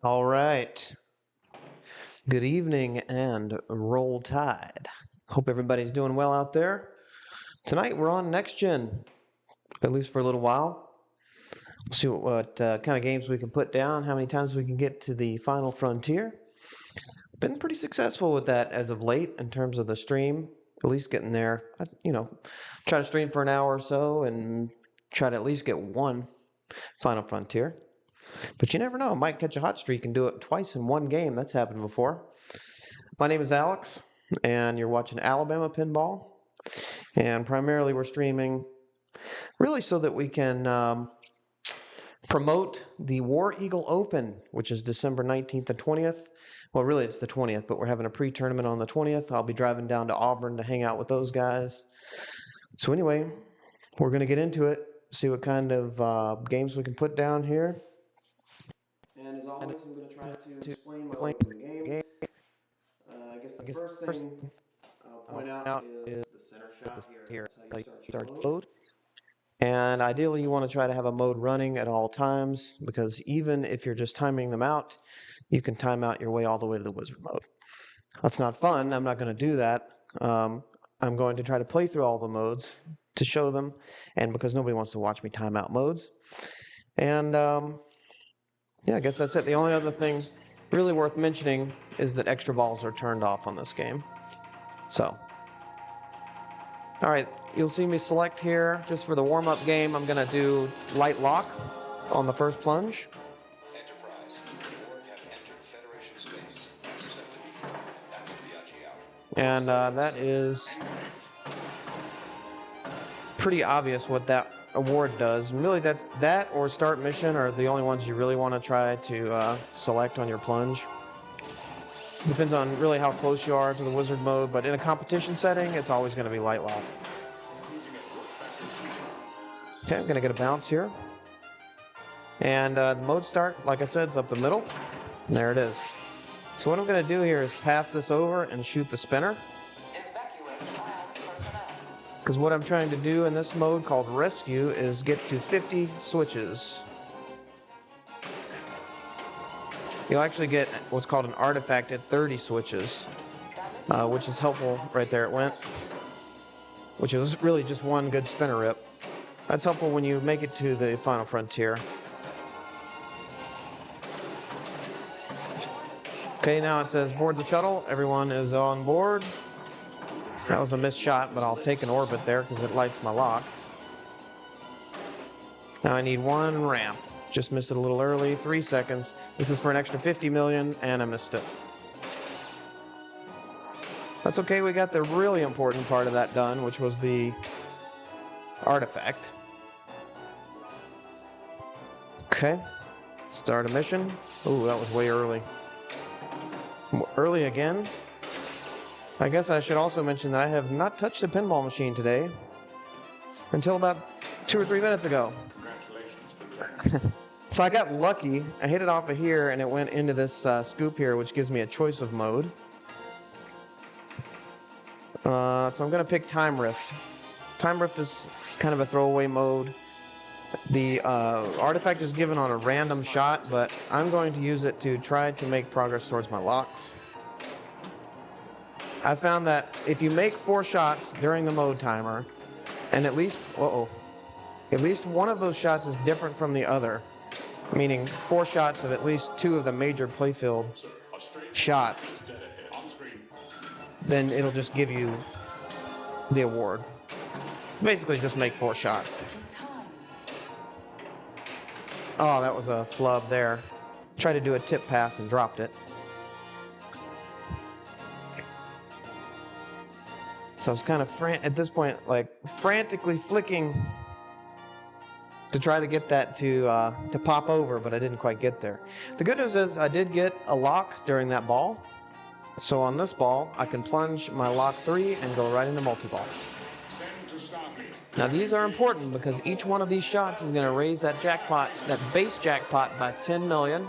All right. Good evening and roll tide. Hope everybody's doing well out there. Tonight we're on Next Gen, at least for a little while. We'll see what kind of games we can put down, how many times we can get to the final frontier. Been pretty successful with that as of late in terms of the stream, at least getting there. Try to stream for an hour or so and try to at least get one final frontier. But you never know, I might catch a hot streak and do it twice in one game. That's happened before. My name is Alex, and you're watching Alabama Pinball. And primarily we're streaming really so that we can promote the War Eagle Open, which is December 19th and 20th. Well, really it's the 20th, but we're having a pre-tournament on the 20th. I'll be driving down to Auburn to hang out with those guys. So anyway, we're going to get into it, see what kind of games we can put down here. And as always, I'm going to try to explain my way through the game. I guess the first thing I'll point out is the center shot here. That's how you start your load. And ideally, you want to try to have a mode running at all times, because even if you're just timing them out, you can time out your way all the way to the wizard mode. That's not fun. I'm not going to do that. I'm going to try to play through all the modes to show them, and because nobody wants to watch me time out modes. And yeah, I guess that's it. The only other thing really worth mentioning is that extra balls are turned off on this game. So, all right, you'll see me select here just for the warm-up game. I'm going to do light lock on the first plunge. And that is pretty obvious what that award does. And really, that or start mission are the only ones you really want to try to select on your plunge. Depends on really how close you are to the wizard mode, but in a competition setting, it's always going to be light lock. Okay, I'm going to get a bounce here. And the mode start, like I said, is up the middle. And there it is. So what I'm going to do here is pass this over and shoot the spinner. Because what I'm trying to do in this mode called Rescue is get to 50 switches. You'll actually get what's called an artifact at 30 switches, which is helpful. Right there it went, which is really just one good spinner rip. That's helpful when you make it to the final frontier. Okay, now it says board the shuttle. Everyone is on board. That was a missed shot, but I'll take an orbit there because it lights my lock. Now I need one ramp. Just missed it a little early, 3 seconds. This is for an extra 50 million, and I missed it. That's okay, we got the really important part of that done, which was the artifact. Okay, start a mission. Ooh, that was way early. Early again. I guess I should also mention that I have not touched the pinball machine today until about 2 or 3 minutes ago. Congratulations. So I got lucky. I hit it off of here and it went into this scoop here, which gives me a choice of mode. So I'm going to pick Time Rift. Time Rift is kind of a throwaway mode. The artifact is given on a random shot, but I'm going to use it to try to make progress towards my locks. I found that if you make 4 shots during the mode timer, and at least one of those shots is different from the other, meaning 4 shots of at least 2 of the major playfield shots, then it'll just give you the award. Basically just make 4 shots. Oh, that was a flub there. Tried to do a tip pass and dropped it. So I was kind of, at this point, like frantically flicking to try to get that to pop over, but I didn't quite get there. The good news is I did get a lock during that ball. So on this ball, I can plunge my lock 3 and go right into multi-ball. Now these are important because each one of these shots is going to raise that jackpot, that base jackpot, by 10 million.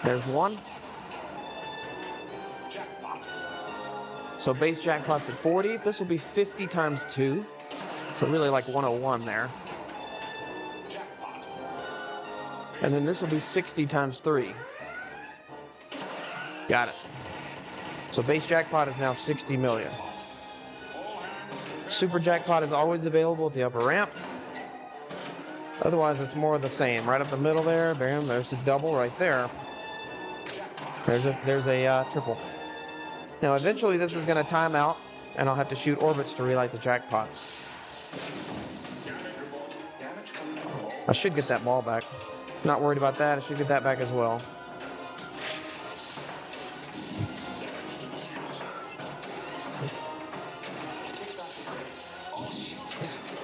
There's one. So base jackpot's at 40. This will be 50 times 2. So really like 101 there. And then this will be 60 times 3. Got it. So base jackpot is now 60 million. Super jackpot is always available at the upper ramp. Otherwise, it's more of the same. Right up the middle there, bam, there's a double right there. There's a triple. Now, eventually this is going to time out, and I'll have to shoot orbits to relight the jackpot. I should get that ball back. Not worried about that. I should get that back as well.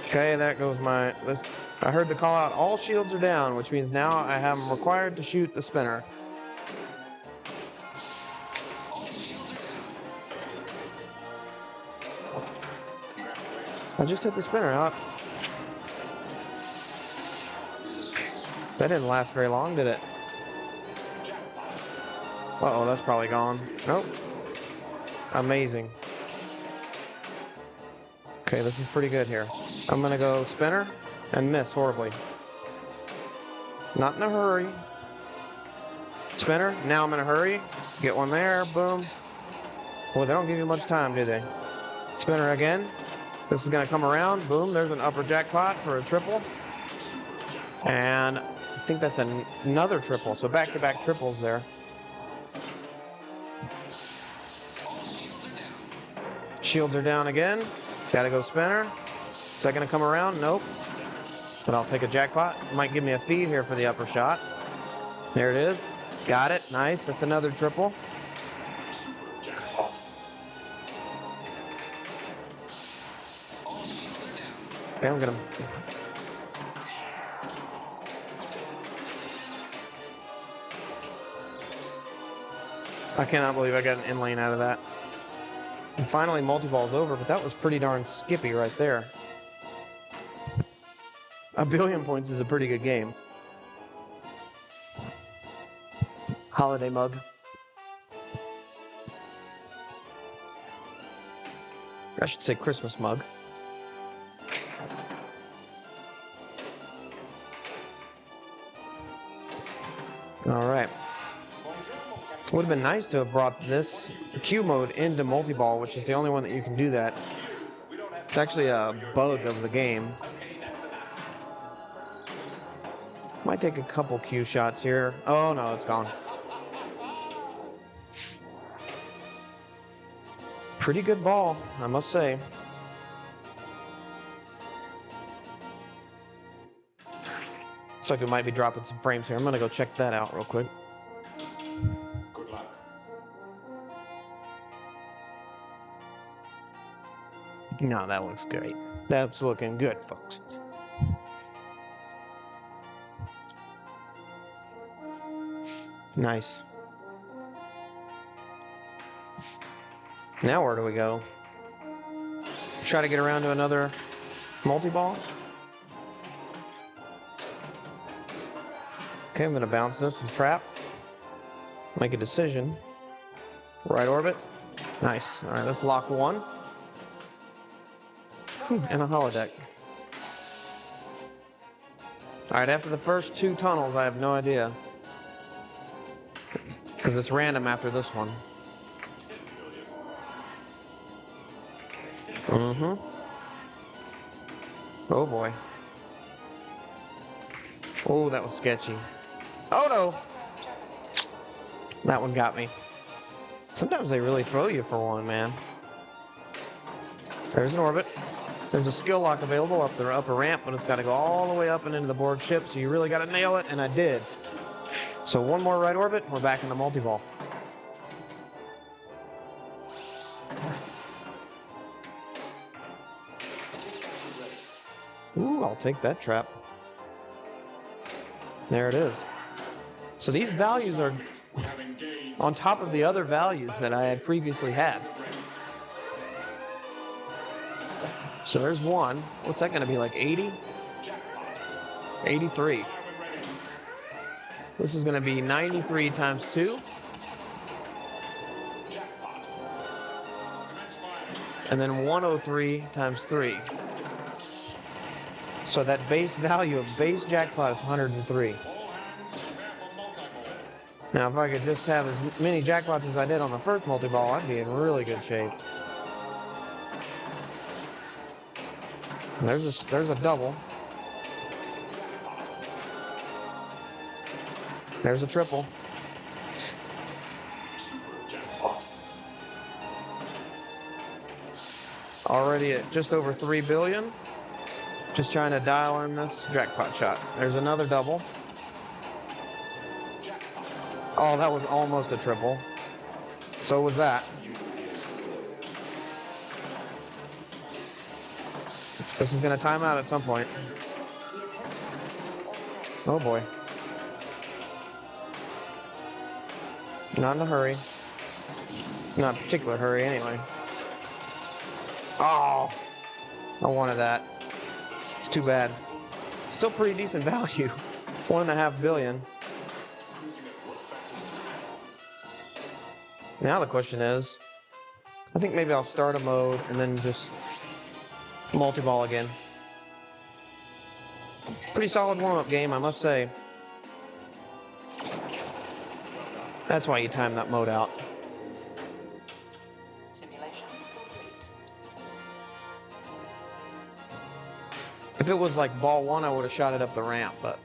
Okay, that goes my... I heard the call out, all shields are down, which means now I am required to shoot the spinner. I just hit the spinner out. That didn't last very long, did it? Uh-oh, that's probably gone. Nope. Amazing. Okay, this is pretty good here. I'm gonna go spinner and miss horribly. Not in a hurry. Spinner, now I'm in a hurry. Get one there, boom. Well, they don't give you much time, do they? Spinner again. This is gonna come around, boom, there's an upper jackpot for a triple. And I think that's another triple, so back-to-back triples there. Shields are down again. Gotta go spinner. Is that gonna come around? Nope. But I'll take a jackpot. Might give me a feed here for the upper shot. There it is. Got it. Nice. That's another triple. Okay, I'm gonna... I cannot believe I got an in lane out of that. And finally, multi-ball's over, but that was pretty darn skippy right there. 1 billion points is a pretty good game. Holiday mug. I should say Christmas mug. All right. Would have been nice to have brought this Q mode into multi-ball, which is the only one that you can do that. It's actually a bug of the game. Might take a couple Q shots here. Oh no, it's gone. Pretty good ball, I must say. Looks like we might be dropping some frames here. I'm gonna go check that out real quick. Good luck. No, that looks great. That's looking good, folks. Nice. Now where do we go? Try to get around to another multi-ball. Okay, I'm gonna bounce this and trap. Make a decision. Right orbit. Nice. All right, let's lock one. And a holodeck. All right, after the first 2 tunnels, I have no idea. Because it's random after this one. Mm-hmm. Oh boy. Oh, that was sketchy. Oh no! That one got me. Sometimes they really throw you for one, man. There's an orbit. There's a skill lock available up the upper ramp, but it's got to go all the way up and into the board chip, so you really got to nail it, and I did. So one more right orbit, and we're back in the multi-ball. Ooh, I'll take that trap. There it is. So these values are on top of the other values that I had previously had. So there's one. What's that going to be, like 80? 83. This is going to be 93 times 2. And then 103 times 3. So that base value of base jackpot is 103. Now, if I could just have as many jackpots as I did on the first multi-ball, I'd be in really good shape. And there's a double. There's a triple. Already at just over 3 billion. Just trying to dial in this jackpot shot. There's another double. Oh, that was almost a triple. So was that. This is going to time out at some point. Oh boy. Not in a hurry. Not in a particular hurry anyway. Oh, I wanted that. It's too bad. Still pretty decent value. 1.5 billion. Now the question is, I think maybe I'll start a mode and then just multi-ball again. Pretty solid warm-up game, I must say. That's why you time that mode out. If it was like ball one, I would have shot it up the ramp, but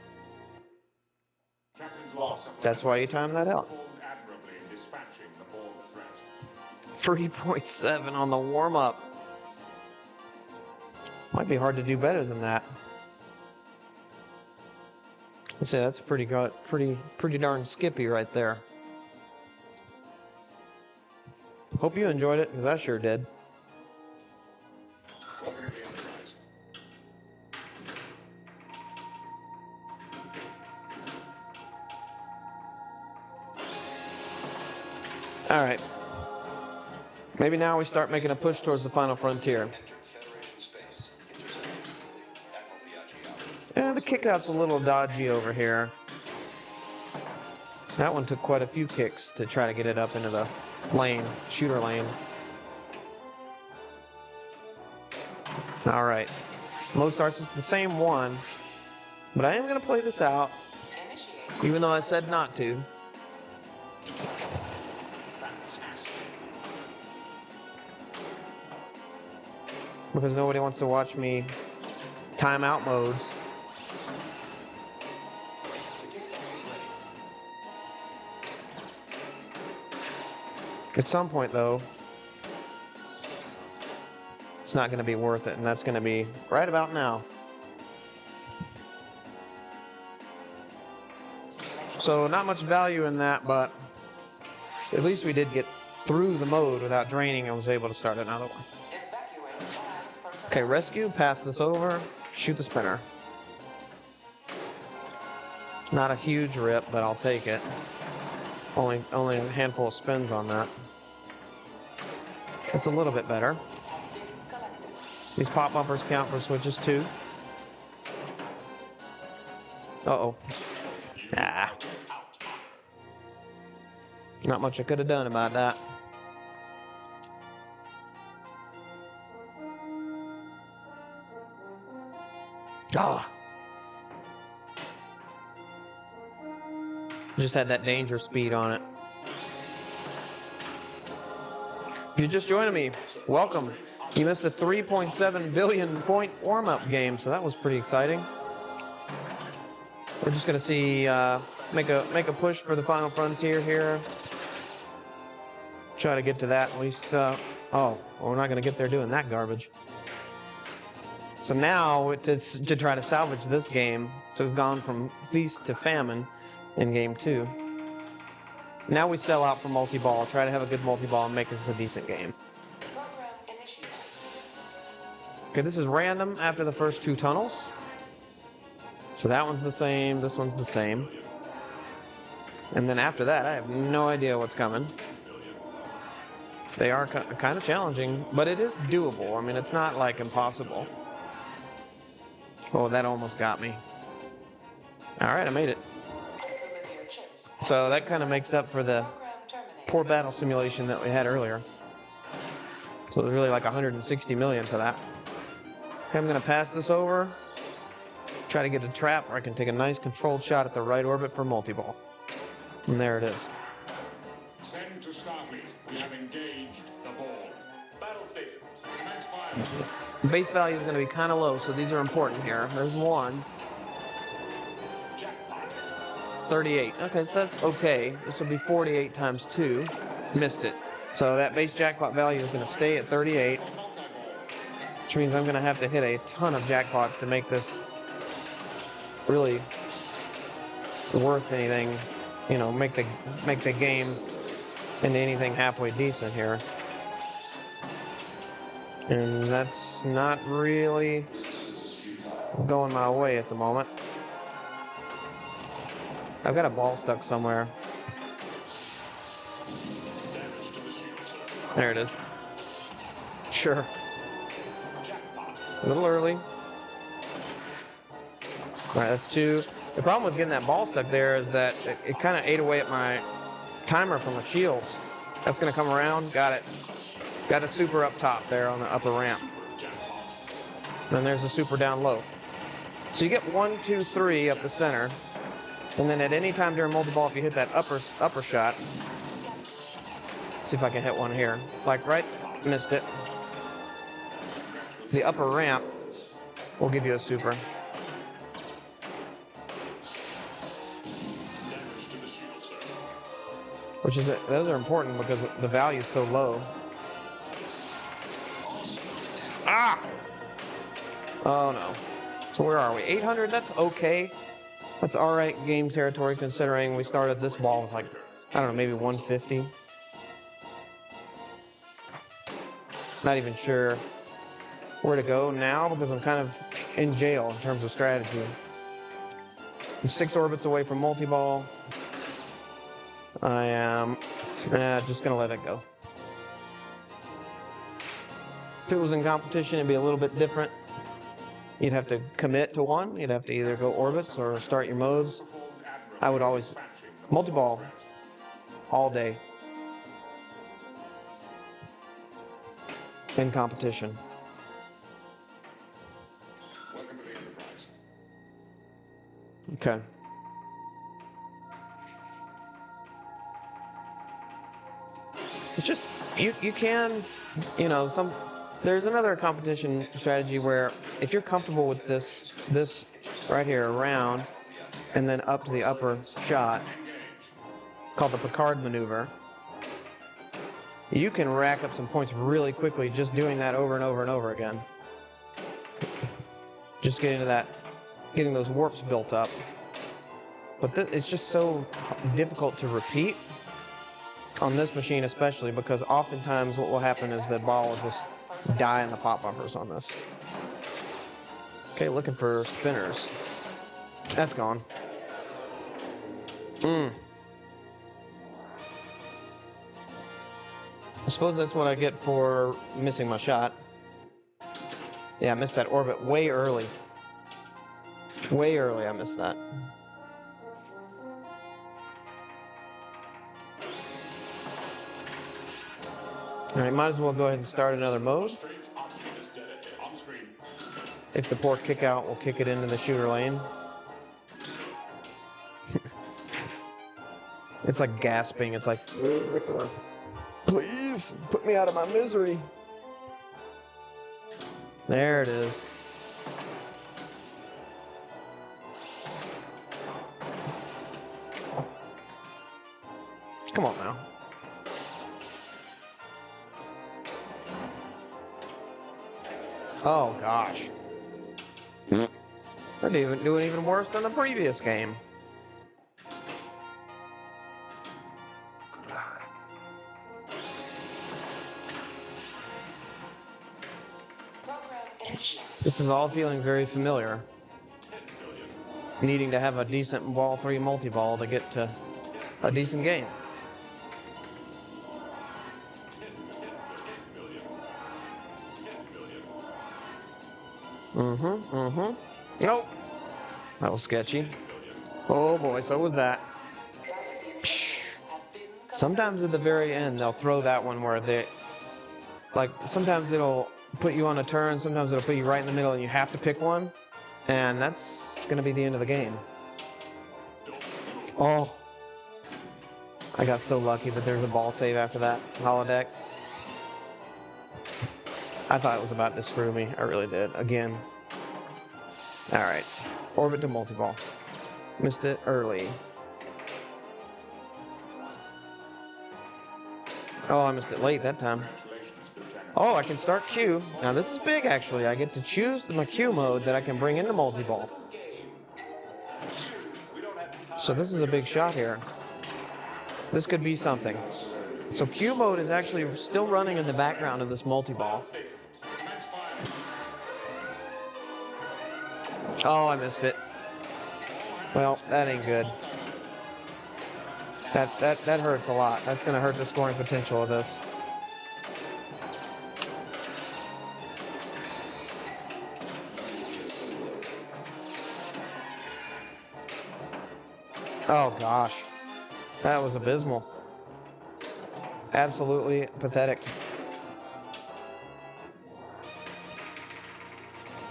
that's why you time that out. 3.7 on the warm-up. Might be hard to do better than that. I'd say that's pretty good, pretty darn skippy right there. Hope you enjoyed it, because I sure did. All right. Maybe now we start making a push towards the final frontier. Yeah, the kickout's a little dodgy over here. That one took quite a few kicks to try to get it up into the lane, shooter lane. All right. Mode starts as the same one, but I am going to play this out, even though I said not to. Because nobody wants to watch me time out modes. At some point, though, it's not going to be worth it, and that's going to be right about now. So not much value in that, but at least we did get through the mode without draining and was able to start another one. Okay, rescue, pass this over, shoot the spinner. Not a huge rip, but I'll take it. Only a handful of spins on that. It's a little bit better. These pop bumpers count for switches too. Uh-oh. Ah. Not much I could have done about that. Ah. Just had that danger speed on it. If you're just joining me, welcome. You missed a 3.7 billion point warm-up game, so that was pretty exciting. We're just gonna see make a push for the final frontier here. Try to get to that at least. Oh, well, we're not gonna get there doing that garbage. So now to try to salvage this game, so we've gone from feast to famine in game 2. Now we sell out for multi-ball, try to have a good multi-ball and make this a decent game. Okay, this is random after the first 2 tunnels. So that one's the same, this one's the same. And then after that, I have no idea what's coming. They are kind of challenging, but it is doable. I mean, it's not like impossible. Oh, that almost got me. All right, I made it. So that kind of makes up for the poor battle simulation that we had earlier. So it was really like 160 million for that. Okay, I'm going to pass this over. Try to get a trap where I can take a nice controlled shot at the right orbit for multi-ball. And there it is. Send to Starfleet. We have engaged the ball. Battle station. Commence fire. Base value is going to be kind of low, so these are important here. There's one. Jackpot. 38. Okay, so that's okay. This will be 48 times 2. Missed it. So that base jackpot value is going to stay at 38, which means I'm going to have to hit a ton of jackpots to make this really worth anything, you know, make the game into anything halfway decent here. And that's not really going my way at the moment. I've got a ball stuck somewhere. There it is. Sure. A little early. All right, that's 2. The problem with getting that ball stuck there is that it kind of ate away at my timer from the shields. That's going to come around. Got it. Got a super up top there on the upper ramp. Then there's a super down low. So you get 1, 2, 3 up the center. And then at any time during multi-ball, if you hit that upper shot, see if I can hit one here. Like right, missed it. The upper ramp will give you a super. Which is, those are important because the value is so low. Ah! Oh no. So where are we? 800? That's okay. That's all right game territory considering we started this ball with like, I don't know, maybe 150. Not even sure where to go now because I'm kind of in jail in terms of strategy. I'm 6 orbits away from multi-ball. I am just gonna let it go. If it was in competition, it'd be a little bit different. You'd have to commit to one. You'd have to either go orbits or start your modes. I would always multi-ball all day in competition. Welcome to the Enterprise. Okay. It's just, you can, you know, there's another competition strategy where if you're comfortable with this right here around and then up to the upper shot called the Picard maneuver, you can rack up some points really quickly just doing that over and over and over again. Just getting those warps built up. But it's just so difficult to repeat on this machine especially because oftentimes what will happen is the ball will just die in the pop bumpers on this. Okay, looking for spinners. That's gone. I suppose that's what I get for missing my shot. Yeah, I missed that orbit way early. Way early I missed that. All right, might as well go ahead and start another mode. If the poor kick out will kick it into the shooter lane. It's like gasping. It's like, please put me out of my misery. There it is. Come on now. Oh gosh. They're doing even worse than the previous game. This is all feeling very familiar. Needing to have a decent ball 3 multi-ball to get to a decent game. Nope. That was sketchy. Oh boy, so was that. Sometimes at the very end they'll throw that one where sometimes it'll put you on a turn, sometimes it'll put you right in the middle and you have to pick one. And that's gonna be the end of the game. Oh. I got so lucky that there's a ball save after that holodeck. I thought it was about to screw me. I really did. Again. Alright. Orbit to multi-ball. Missed it early. Oh, I missed it late that time. Oh, I can start Q. Now this is big actually. I get to choose my Q mode that I can bring into multi-ball. So this is a big shot here. This could be something. So Q mode is actually still running in the background of this multi-ball. Oh, I missed it. Well, that ain't good. That hurts a lot. That's going to hurt the scoring potential of this. Oh gosh. That was abysmal. Absolutely pathetic.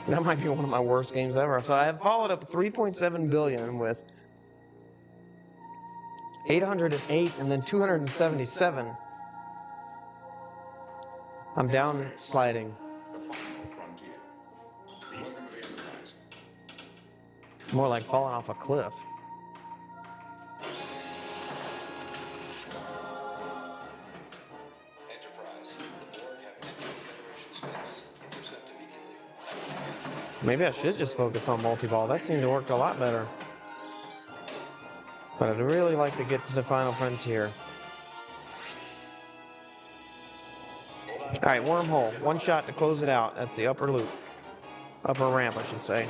That might be one of my worst games ever. So I have followed up 3.7 billion with 808 and then 277. I'm down sliding. More like falling off a cliff. Maybe I should just focus on multi-ball. That seemed to work a lot better. But I'd really like to get to the final frontier. Alright, wormhole. One shot to close it out. That's the upper loop. Upper ramp, I should say.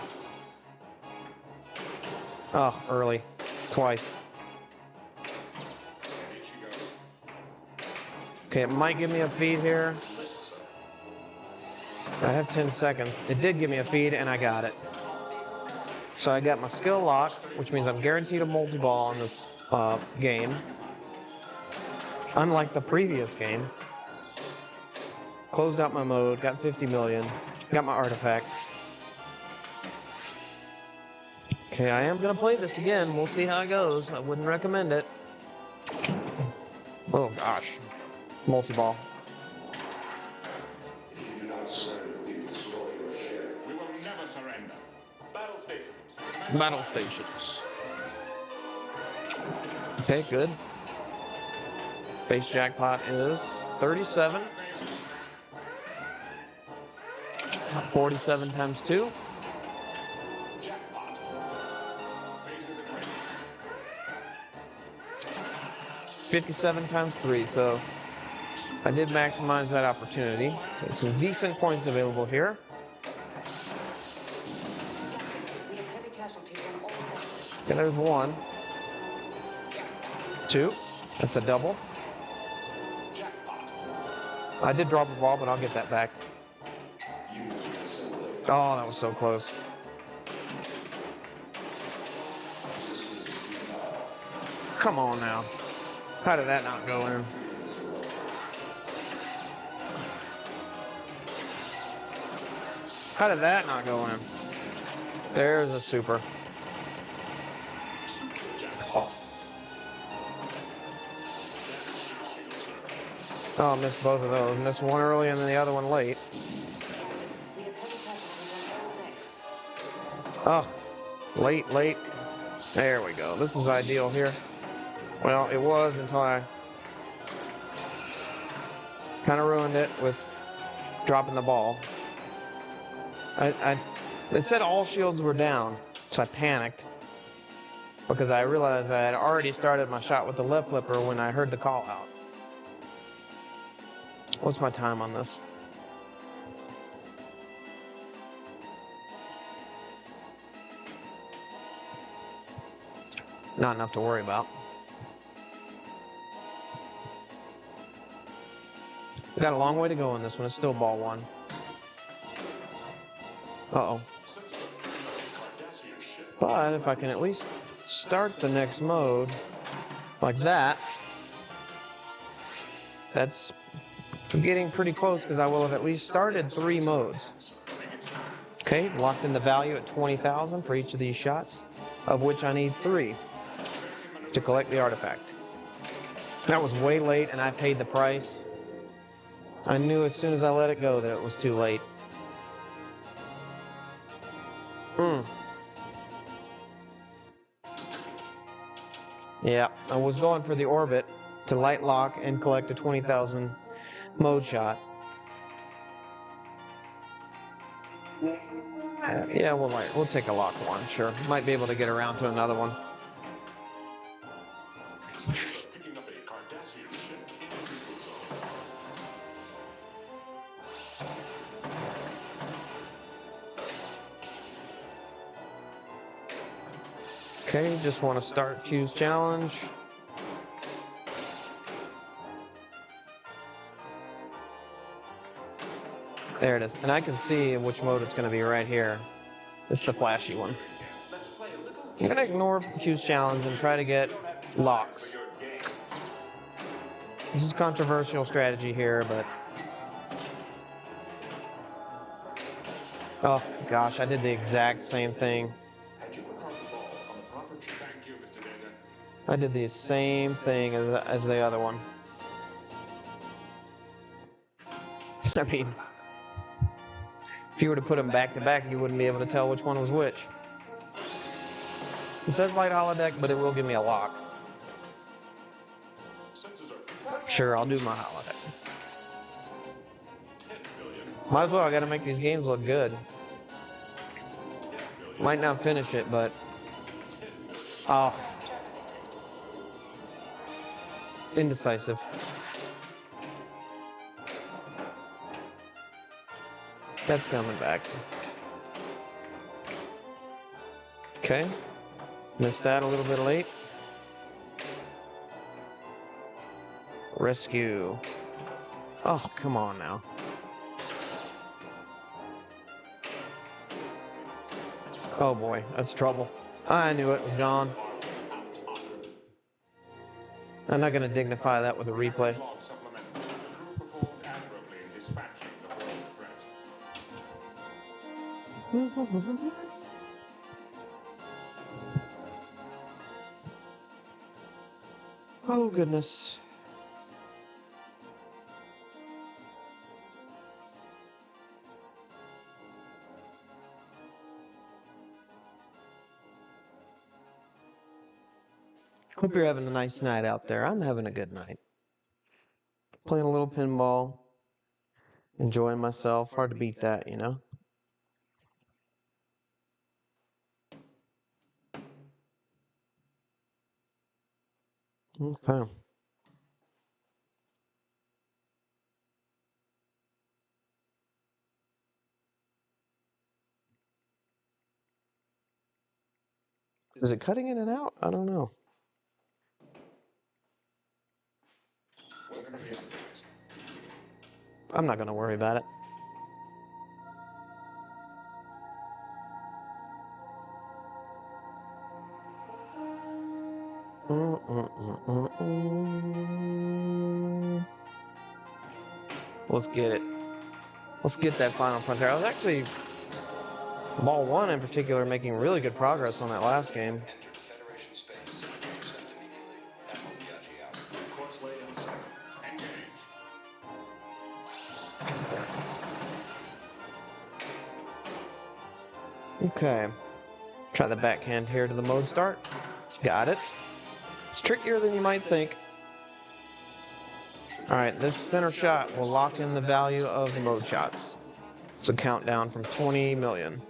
Oh, early. Twice. Okay, it might give me a feed here. I have 10 seconds. It did give me a feed, and I got it. So I got my skill lock, which means I'm guaranteed a multi-ball on this game. Unlike the previous game. Closed out my mode, got 50 million, got my artifact. Okay, I am going to play this again. We'll see how it goes. I wouldn't recommend it. Oh, gosh. Multi-ball. Battle stations. Okay, good. Base jackpot is 37. 47 times 2. $57 times 3, so I did maximize that opportunity. So some decent points available here. Okay, there's 1. 2. That's a double. I did drop a ball, but I'll get that back. Oh, that was so close. Come on now. How did that not go in? How did that not go in? There's a super. Oh, missed both of those. Missed one early and then the other one late. Oh, late. There we go. This is ideal here. Well, it was until I kind of ruined it with dropping the ball. They said all shields were down, so I panicked because I realized I had already started my shot with the left flipper when I heard the call out. What's my time on this? Not enough to worry about. We got a long way to go in this one. It's still ball 1. Uh-oh. But if I can at least start the next mode like that, that's getting pretty close because I will have at least started 3 modes. Okay, locked in the value at 20,000 for each of these shots, of which I need 3 to collect the artifact. That was way late, and I paid the price. I knew as soon as I let it go that it was too late. Yeah, I was going for the orbit to light lock and collect a 20,000 mode shot. Yeah, we'll take a lock one, sure. Might be able to get around to another one. Picking up a Cardassian ship in the neutral zone. Okay, just want to start Q's challenge. There it is. And I can see which mode it's going to be right here. It's the flashy one. I'm going to ignore Q's challenge and try to get locks. This is controversial strategy here, but... Oh, gosh, I did the exact same thing. I did the same thing as the other one. I mean, if you were to put them back to back, you wouldn't be able to tell which one was which. It says light holodeck, but it will give me a lock. Sure, I'll do my holodeck. Might as well, I gotta make these games look good. Might not finish it, but... Oh. Indecisive. That's coming back. Okay. Missed that a little bit late. Rescue. Oh, come on now. Oh boy, that's trouble. I knew it was gone. I'm not going to dignify that with a replay. Oh goodness. Hope you're having a nice night out there. I'm having a good night. Playing a little pinball. Enjoying myself. Hard to beat that, you know? Okay. Is it cutting in and out? I don't know. I'm not going to worry about it. Let's get it. Let's get that final frontier. I was actually, ball one in particular, making really good progress on that last game. Okay. Try the backhand here to the mode start. Got it. It's trickier than you might think. Alright, this center shot will lock in the value of the mode shots. It's a countdown from 20 million.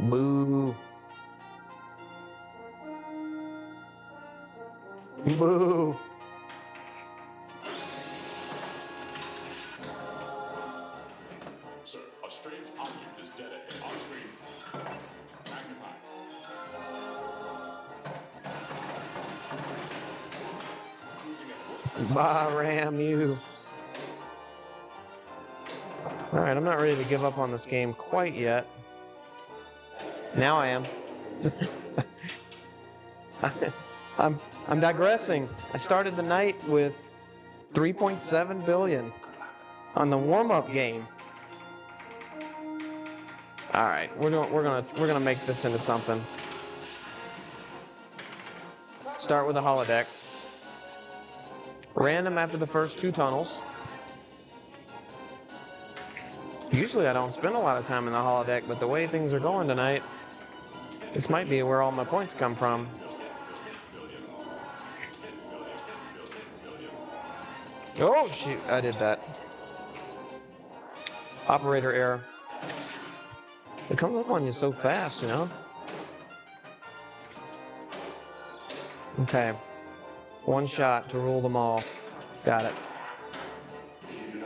Boo. Boo. Sir, a strange object is dead ahead on screen. Magnify. Ram you. Alright, I'm not ready to give up on this game quite yet. Now I am. I'm digressing. I started the night with 3.7 billion on the warm-up game. All right, we're gonna make this into something. Start with a holodeck. Random after the first 2 tunnels. Usually I don't spend a lot of time in the holodeck, but the way things are going tonight, this might be where all my points come from. Oh, shoot, I did that. Operator error. It comes up on you so fast, you know? Okay. 1 shot to rule them all. Got it. We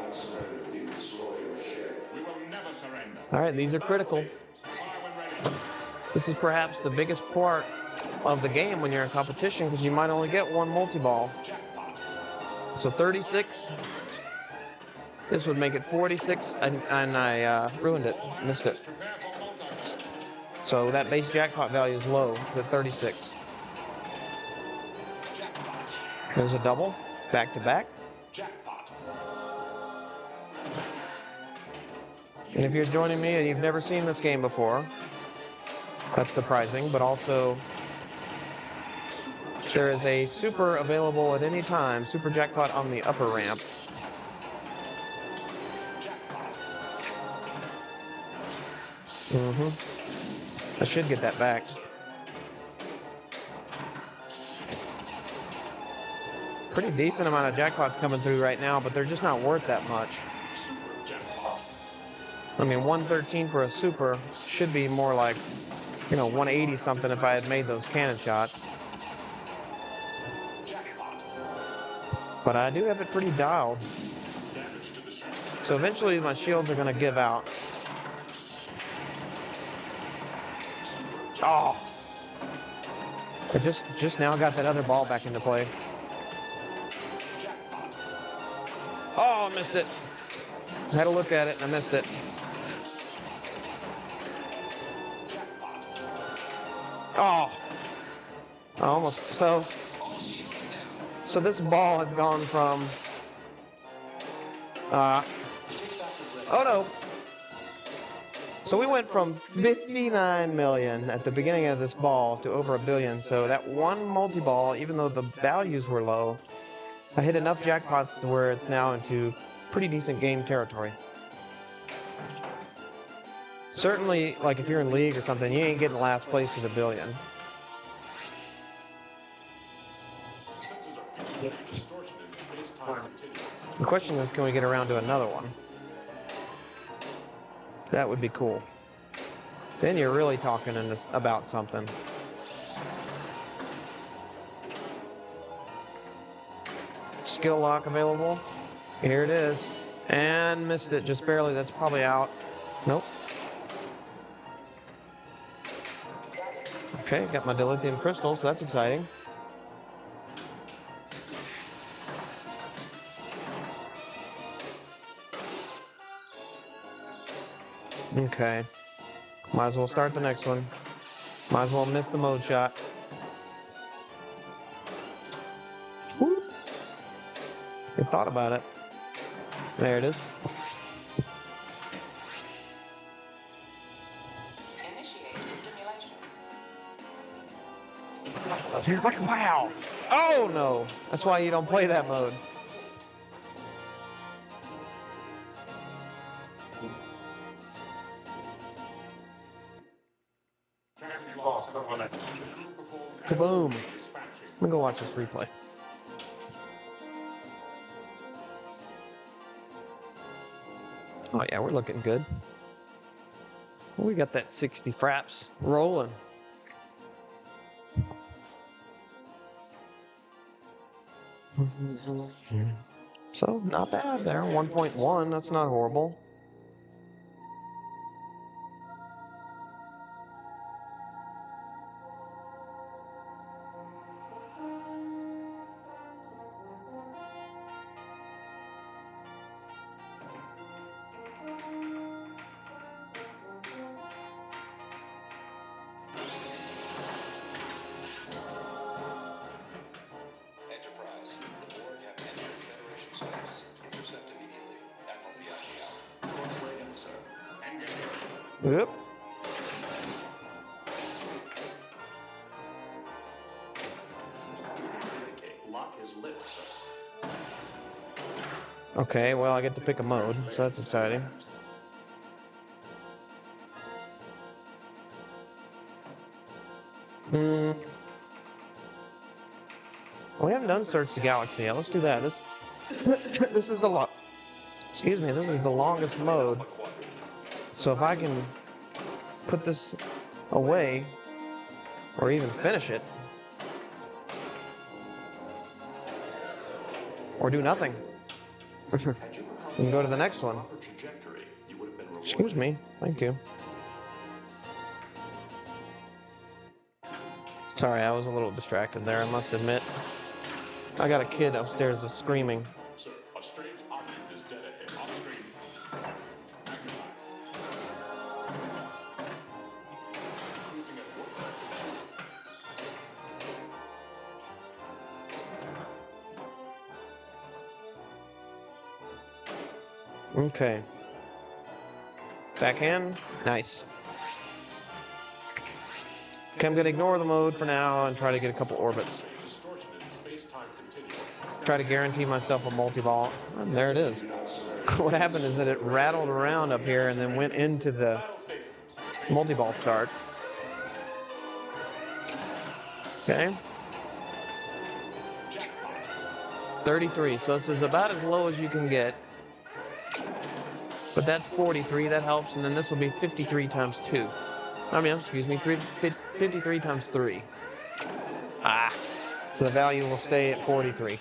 will never surrender. All right, these are critical. Fire when ready. This is perhaps the biggest part of the game when you're in competition because you might only get 1 multi-ball. Jackpot. So 36. This would make it 46, and I ruined it, missed it. Prepare for multi. So that base jackpot value is low to 36. Jackpot. There's a double, back to back. Jackpot. And if you're joining me and you've never seen this game before, that's surprising, but also there is a super available at any time, super jackpot on the upper ramp. I should get that back. Pretty decent amount of jackpots coming through right now, but they're just not worth that much. I mean, 113 for a super should be more like, 180 something if I had made those cannon shots. But I do have it pretty dialed. So eventually my shields are going to give out. Oh! I just now got that other ball back into play. Oh, I missed it. I had to look at it and I missed it. Oh! Almost. So this ball has gone from... oh no! So we went from 59 million at the beginning of this ball to over $1 billion. So that 1 multi-ball, even though the values were low, I hit enough jackpots to where it's now into pretty decent game territory. Certainly, like if you're in league or something, you ain't getting last place with $1 billion. The question is, can we get around to another one? That would be cool. Then you're really talking about something. Skill lock available. Here it is. And missed it just barely. That's probably out. Nope. Okay, got my dilithium crystals. So that's exciting. Okay. Might as well start the next one. Might as well miss the mode shot. Woo. I thought about it. There it is. Wow! Oh no! That's why you don't play that mode. Kaboom! I'm gonna go watch this replay. Oh yeah, we're looking good. We got that 60 fraps rolling. So, not bad there. 1.1, that's not horrible. Yep. Okay, well, I get to pick a mode, so that's exciting. Hmm. We haven't done Search the Galaxy yet. Let's do that. This is the excuse me, this is the longest mode. So if I can put this away or even finish it or do nothing, we can go to the next one. Excuse me. Thank you. Sorry, I was a little distracted there, I must admit. I got a kid upstairs that's screaming. Sir, a strange object is dead ahead on screen. Cruising at warp Okay. Backhand. Nice. Okay, I'm going to ignore the mode for now and try to get a couple orbits. Try to guarantee myself a multi-ball. And there it is. What happened is that it rattled around up here and then went into the multi-ball start. Okay. 33, so this is about as low as you can get. But that's 43, that helps, and then this will be 53 times 2. I mean, excuse me, 53 times 3. Ah, so the value will stay at 43.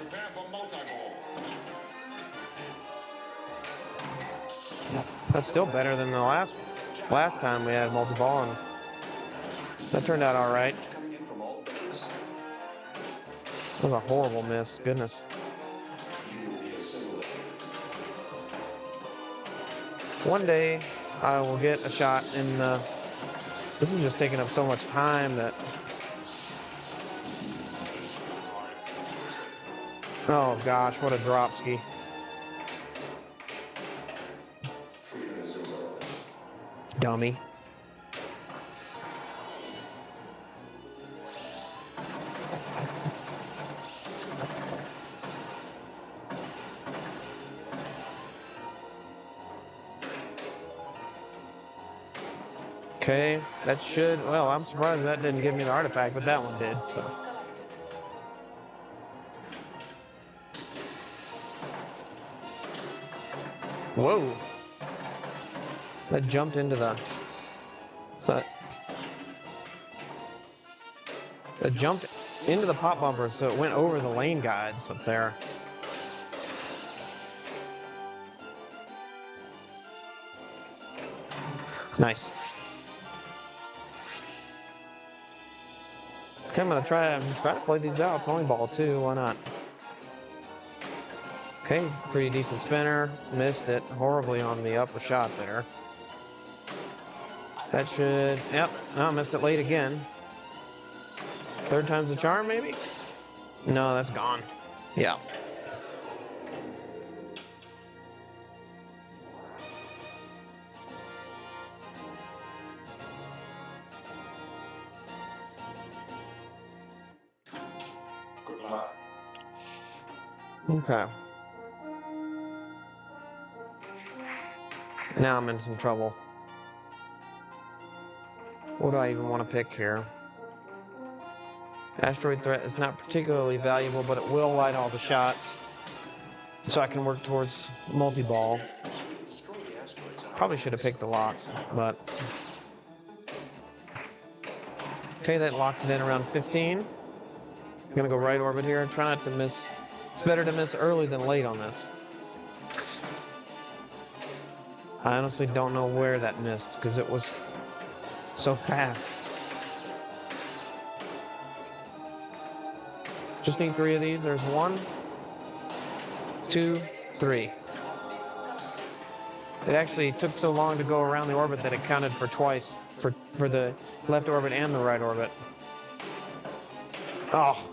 That's still better than the last time we had multi-ball, and that turned out all right. That was a horrible miss, goodness. One day, I will get a shot in the... This is just taking up so much time that... Oh gosh, what a drop ski. Dummy. Okay, that should... Well, I'm surprised that didn't give me the artifact, but that one did, so... Whoa! That jumped into the... That jumped into the pop bumper, so it went over the lane guides up there. Nice. Okay, I'm gonna try to play these out. It's only ball 2, why not? Okay, pretty decent spinner. Missed it horribly on the upper shot there. That should... Yep, no, missed it late again. Third time's the charm, maybe? No, that's gone. Yeah. Good luck. Okay. Now I'm in some trouble. What do I even want to pick here? Asteroid threat is not particularly valuable, but it will light all the shots. So I can work towards multi-ball. Probably should have picked the lock, but... Okay, that locks it in around 15. I'm gonna go right orbit here and try not to miss. It's better to miss early than late on this. I honestly don't know where that missed, because it was so fast. Just need 3 of these. There's 1, 2, 3. It actually took so long to go around the orbit that it counted for twice, for the left orbit and the right orbit. Oh.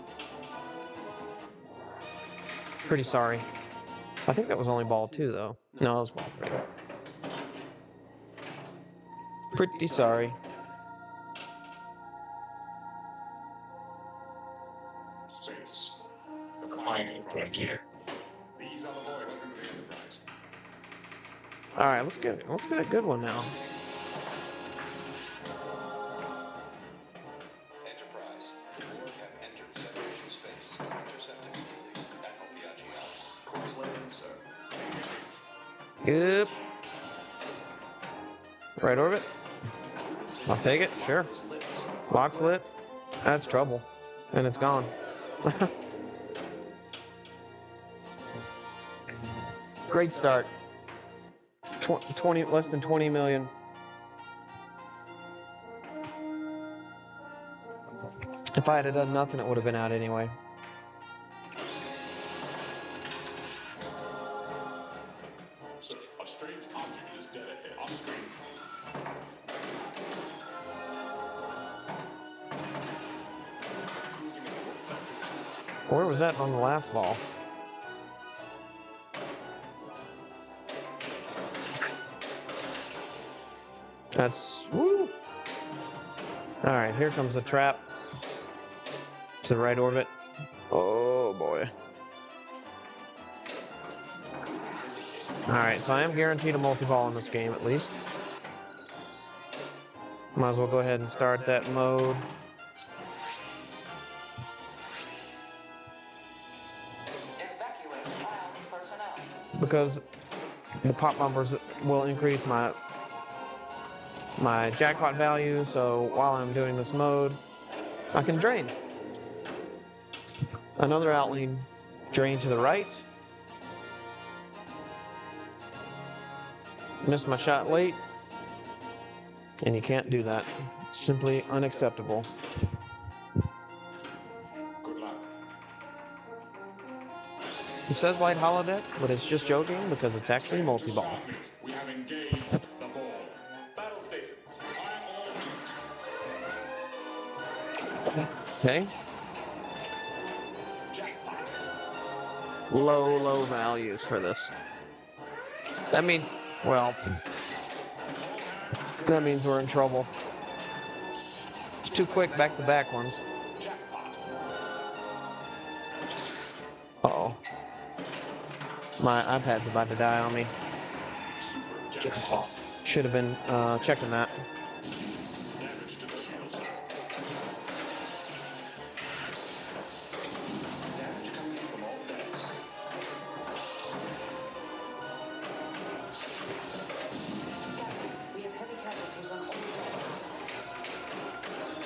Pretty sorry. I think that was only ball 2, though. No, it was ball 3. Pretty sorry. Space. The final frontier. These are the boy. Welcome to the Enterprise. All right, let's get a good one now. Enterprise. The Borg have entered Federation space. Intercept immediately. Admiral Piaggi out. Course landing, sir. Yep. Right orbit. I'll take it. Sure. Lock's lit. That's trouble, and it's gone. Great start. 20 less than 20 million. If I had done nothing, it would have been out anyway. So, a strange object is dead ahead on screen. Where was that on the last ball? That's woo. All right, here comes the trap to the right orbit. Oh boy. All right, so I am guaranteed a multi-ball in this game at least. Might as well go ahead and start that mode. Because the pop bumpers will increase my jackpot value, so while I'm doing this mode, I can drain. Another outling, drain to the right. Missed my shot late, and you can't do that. Simply unacceptable. Good luck. It says light holodeck, but it's just joking because it's actually multi-ball. We have engaged the ball. Battle station. On all Okay. Low values for this. That means, well, that means we're in trouble. It's too quick back-to-back ones. Uh-oh. My iPad's about to die on me. Should have been checking that.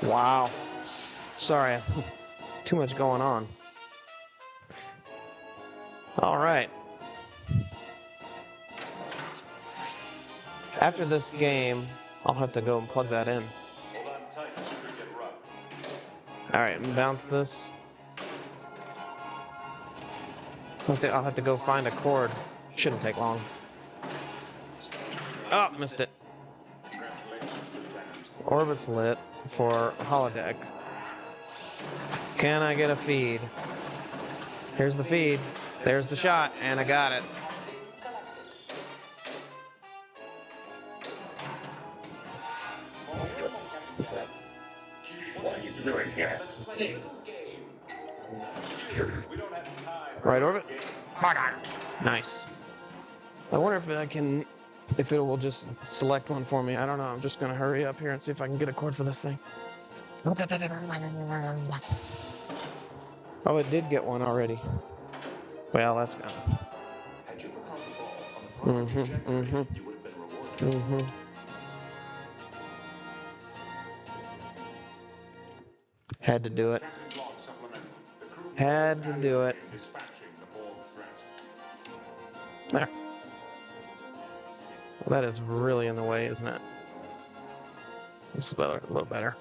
Wow. Sorry, too much going on. All right. After this game, I'll have to go and plug that in. Hold on tight. Get rough. All right, and bounce this. I'll have to go find a cord. Shouldn't take long. Oh, missed it. Orbit's lit for holodeck. Can I get a feed? Here's the feed. There's the shot, and I got it. Right orbit? Nice. I wonder if I can, if it will just select one for me. I don't know. I'm just gonna hurry up here and see if I can get a cord for this thing. Oh, it did get one already. Well, that's gonna. Had to do it. Had to do it. There. Well, that is really in the way, isn't it? This is better, a little better.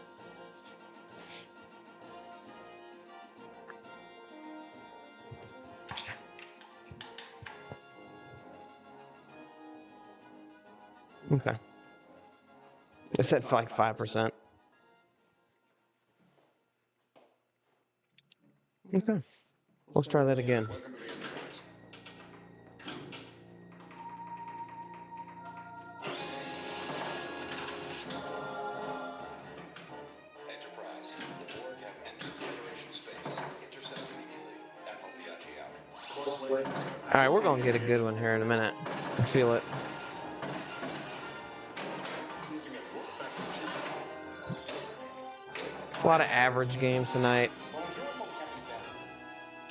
Okay. It's at like 5%. Okay. Let's try that again. Enterprise. The Borg have entered Federation space. Intercept immediately. Admiral Piaggi out. All right, we're going to get a good one here in a minute. I feel it. A lot of average games tonight.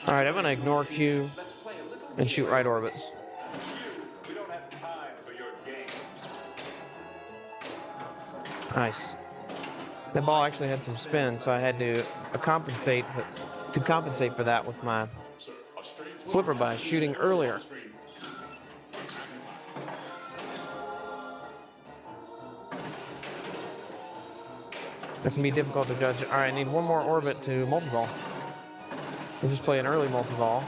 All right, I'm going to ignore Q and shoot right orbits. We don't have time for your game. Nice. The ball actually had some spin, so I had to compensate for that with my Sir, a straight flipper by shooting earlier. screen. That can be difficult to judge. All right, I need one more orbit to multi-ball. We'll just play an early multi-ball.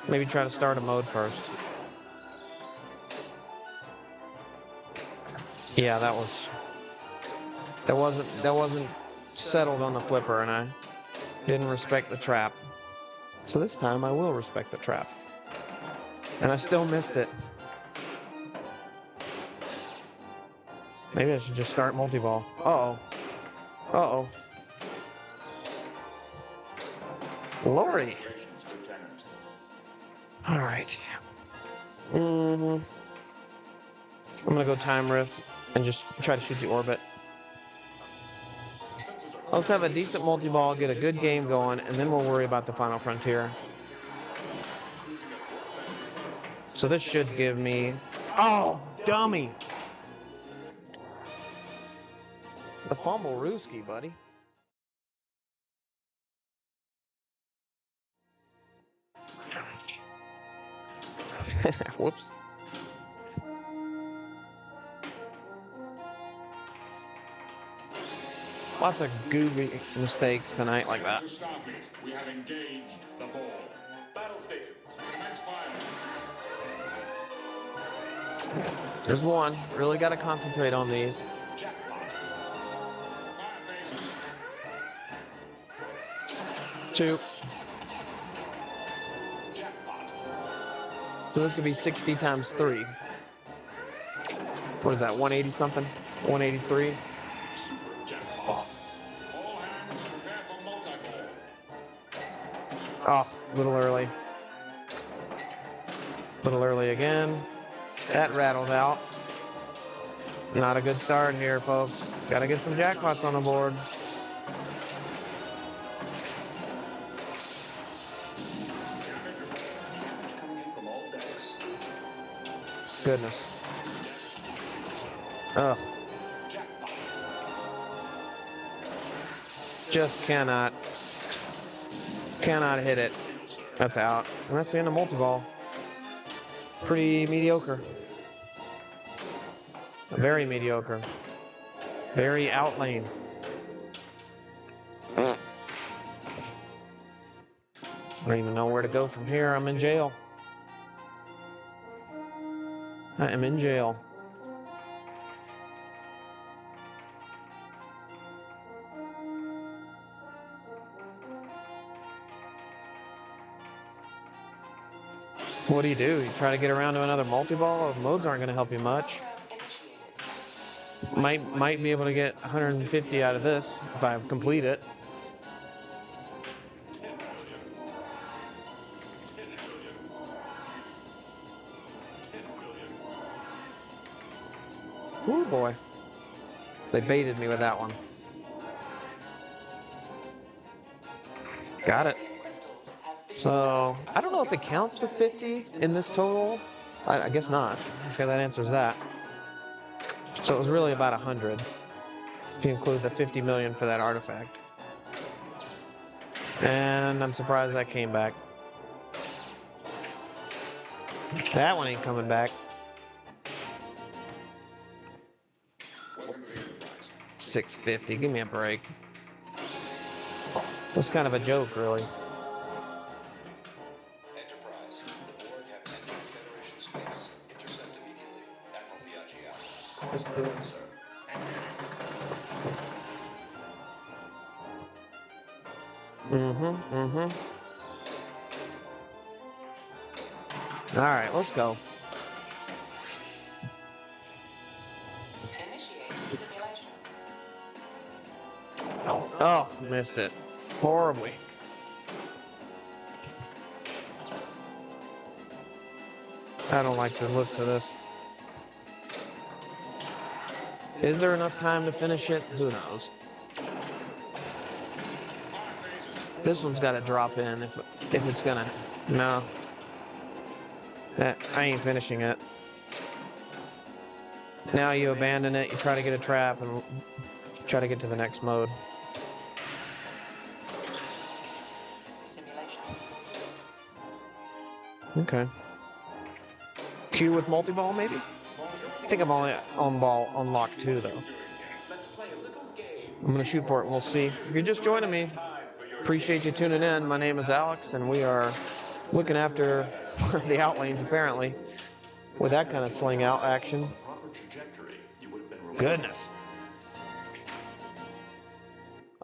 Maybe try to start a mode first. Yeah, that wasn't settled on the flipper, and I didn't respect the trap. So this time I will respect the trap. And I still missed it. Maybe I should just start multi-ball. Uh-oh. Uh-oh. Lordy. All right. I'm gonna go time rift and just try to shoot the orbit. Let's have a decent multi-ball, get a good game going, and then we'll worry about the final frontier. So this should give me... Oh, dummy! The fumble Rooski, buddy. Whoops. Lots of goofy mistakes tonight like that. We have engaged the ball. Battle stations. Commence fire. There's one. Really got to concentrate on these. Jackpot. Fire phase. 2. Jackpot. So this would be 60 times 3. What is that, 180 something? 183? Super jackpot. All hands prepare for multi-ball. Oh, a little early. A little early again. That rattled out. Not a good start here, folks. Got to get some jackpots on the board. Coming in from all decks. Goodness. Ugh. Jackpot. Just cannot hit it. That's out. And that's the end of multi-ball. Pretty mediocre. Very mediocre. Very outlane. I don't even know where to go from here. I'm in jail. I am in jail. What do? You try to get around to another multi-ball? Modes aren't going to help you much. Might be able to get 150 out of this if I complete it. Oh boy. They baited me with that one. Got it. So, I don't know if it counts the 50 in this total. I guess not. Okay, that answers that. So it was really about 100 if you include the 50 million for that artifact. And I'm surprised that came back. That one ain't coming back. Welcome to the Enterprise. 650, give me a break. That's kind of a joke, really. Enterprise. The board have entered Federation space. Intercept immediately. Admiral Biaggi out. Sir. All right, let's go. Initiate simulation. Oh, missed it. Horribly. I don't like the looks of this. Is there enough time to finish it? Who knows? This one's got to drop in if it's gonna. No, I ain't finishing it. Now you abandon it. You try to get a trap and try to get to the next mode. Okay. Q with multi-ball, maybe? I think I'm only on ball unlocked 2, though. I'm going to shoot for it, and we'll see. If you're just joining me, appreciate you tuning in. My name is Alex, and we are looking after the outlanes, apparently, with that kind of sling out action. Goodness.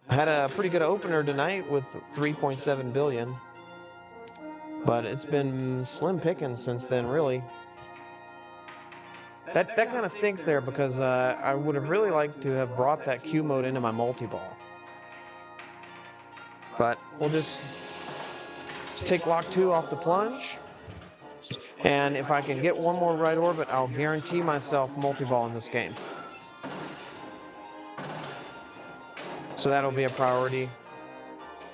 I had a pretty good opener tonight with 3.7 billion. But it's been slim pickings since then, really. That kind of stinks there because I would have really liked to have brought that Q mode into my multi-ball. But we'll just take lock 2 off the plunge. And if I can get one more right orbit, I'll guarantee myself multi-ball in this game. So that'll be a priority,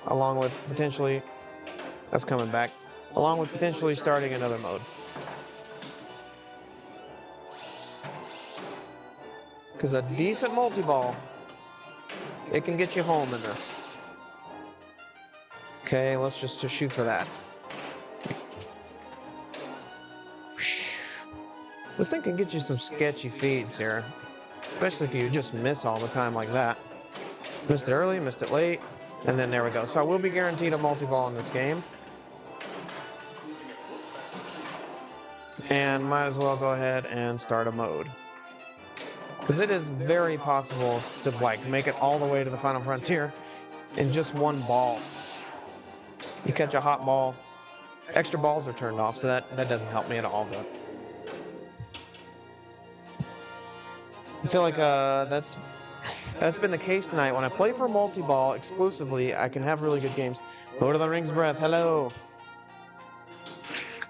along with potentially, that's coming back, along with potentially starting another mode. Because a decent multi-ball, it can get you home in this. Okay, let's just shoot for that. This thing can get you some sketchy feeds here, especially if you just miss all the time like that. Missed it early, missed it late, and then there we go. So I will be guaranteed a multi-ball in this game. And might as well go ahead and start a mode. Because it is very possible to like make it all the way to the final frontier in just one ball. You catch a hot ball, extra balls are turned off, so that doesn't help me at all. But I feel like that's been the case tonight. When I play for multi-ball exclusively, I can have really good games. Lord of the Rings breath, hello.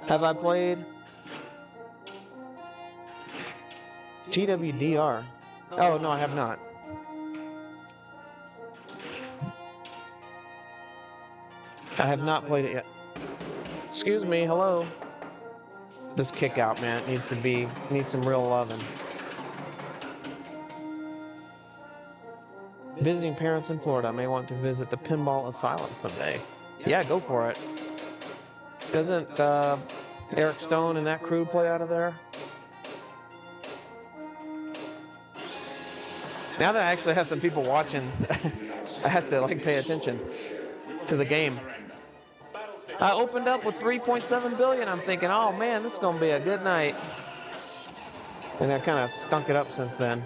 Have I played TWDR? Oh, no, I have not. I have not played it yet. Excuse me, hello. This kick out, man, it needs some real loving. Visiting parents in Florida may want to visit the Pinball Asylum someday. Yeah, go for it. Doesn't Eric Stone and that crew play out of there? Now that I actually have some people watching, I have to like pay attention to the game. I opened up with 3.7 billion. I'm thinking, oh man, this is gonna be a good night. And I kind of stunk it up since then.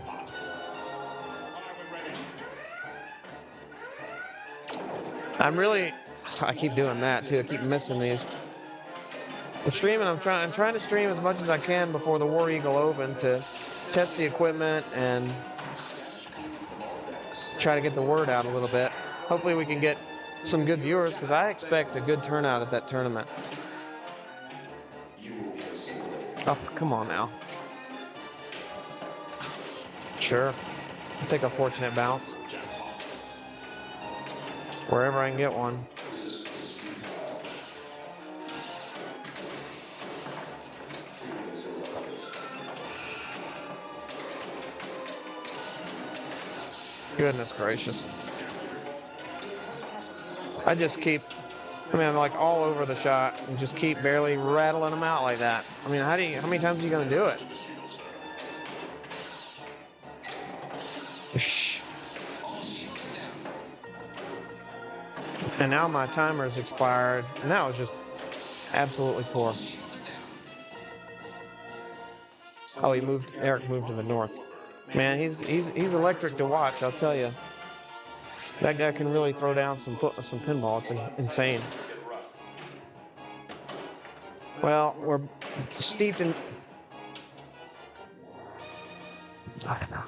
I keep doing that too. I keep missing these. I'm streaming. I'm trying to stream as much as I can before the War Eagle Open to test the equipment and try to get the word out a little bit. Hopefully we can get some good viewers because I expect a good turnout at that tournament. Oh, come on now. Sure. I'll take a fortunate bounce. Wherever I can get one. Goodness gracious. I'm like all over the shot and just keep barely rattling them out like that. I mean, how many times are you gonna do it? Shh. And now my timer is expired, and that was just absolutely poor. Oh, Eric moved to the north. Man, he's electric to watch, I'll tell you. That guy can really throw down some pinball. It's insane. Well, we're steeped in...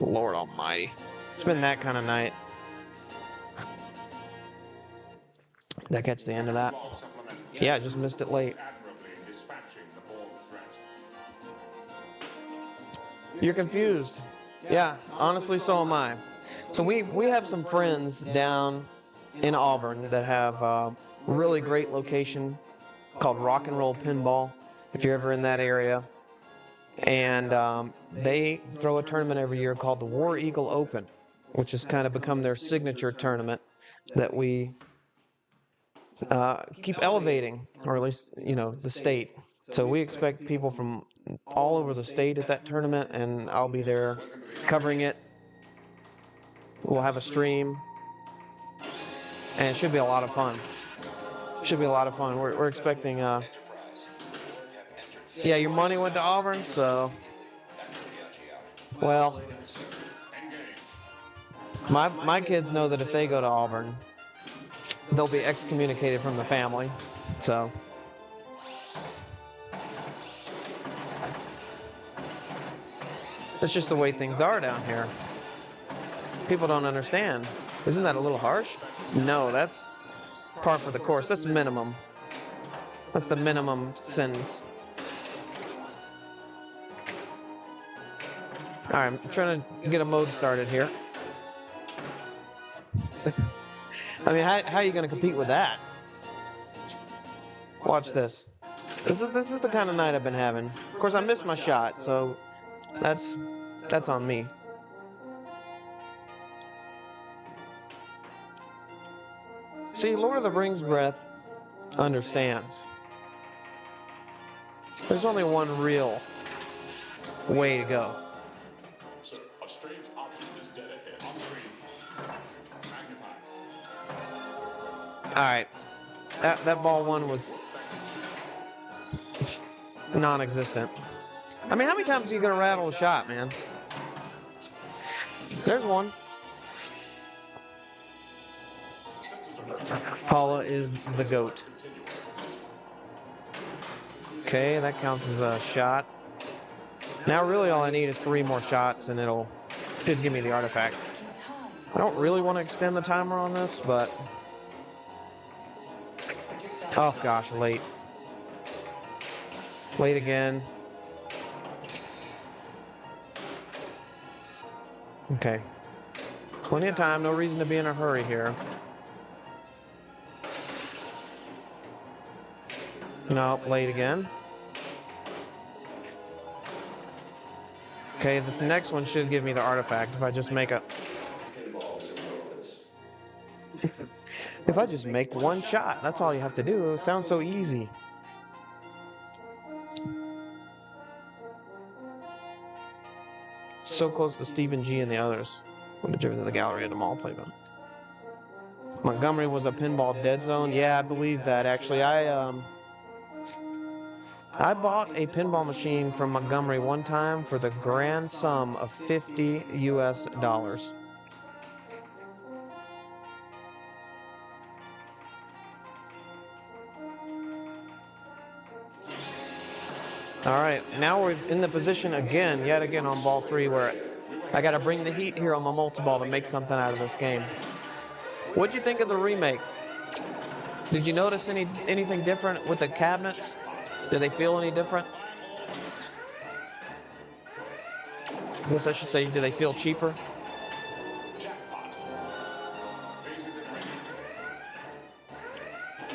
Lord almighty. It's been that kind of night. Did I catch the end of that? Yeah, I just missed it late. You're confused. Yeah, honestly, so am I. So we have some friends down in Auburn that have a really great location called Rock and Roll Pinball, if you're ever in that area. And they throw a tournament every year called the War Eagle Open, which has kind of become their signature tournament that we keep elevating, or at least, the state. So we expect people from all over the state at that tournament, and I'll be there covering it. We'll have a stream, and it should be a lot of fun. Should be a lot of fun. We're expecting, Enterprise. Your have entered yeah, your money went to Auburn, so, well, my kids know that if they go to Auburn, they'll be excommunicated from the family. So, that's just the way things are down here. People don't understand. Isn't that a little harsh? No, that's par for the course. That's minimum. That's the minimum sentence. All right, I'm trying to get a mode started here. I mean, how are you going to compete with that? Watch this. This is the kind of night I've been having. Of course, I missed my shot, so that's on me. See, Lord of the Rings breath understands. There's only one real way to go. Sir, a strange object is dead ahead. On screen. Magnify. All right, that ball one was non-existent. I mean, how many times are you gonna rattle a shot, man? There's one. Paula is the GOAT. Okay, that counts as a shot. Now really all I need is 3 more shots and it should give me the artifact. I don't really want to extend the timer on this, but... Oh gosh, late. Late again. Okay. Plenty of time, no reason to be in a hurry here. Nope, late again. Okay, this next one should give me the artifact if I just make a... If I just make one shot, that's all you have to do. It sounds so easy. So close to Stephen G and the others. When did you to the gallery at the mall playground? Montgomery was a pinball dead zone. Yeah, I believe that actually. I bought a pinball machine from Montgomery one time for the grand sum of $50 US. All right, now we're in the position yet again on ball 3 where I got to bring the heat here on my multi-ball to make something out of this game. What'd you think of the remake? Did you notice anything different with the cabinets? Did they feel any different? I guess I should say, do they feel cheaper? Jackpot.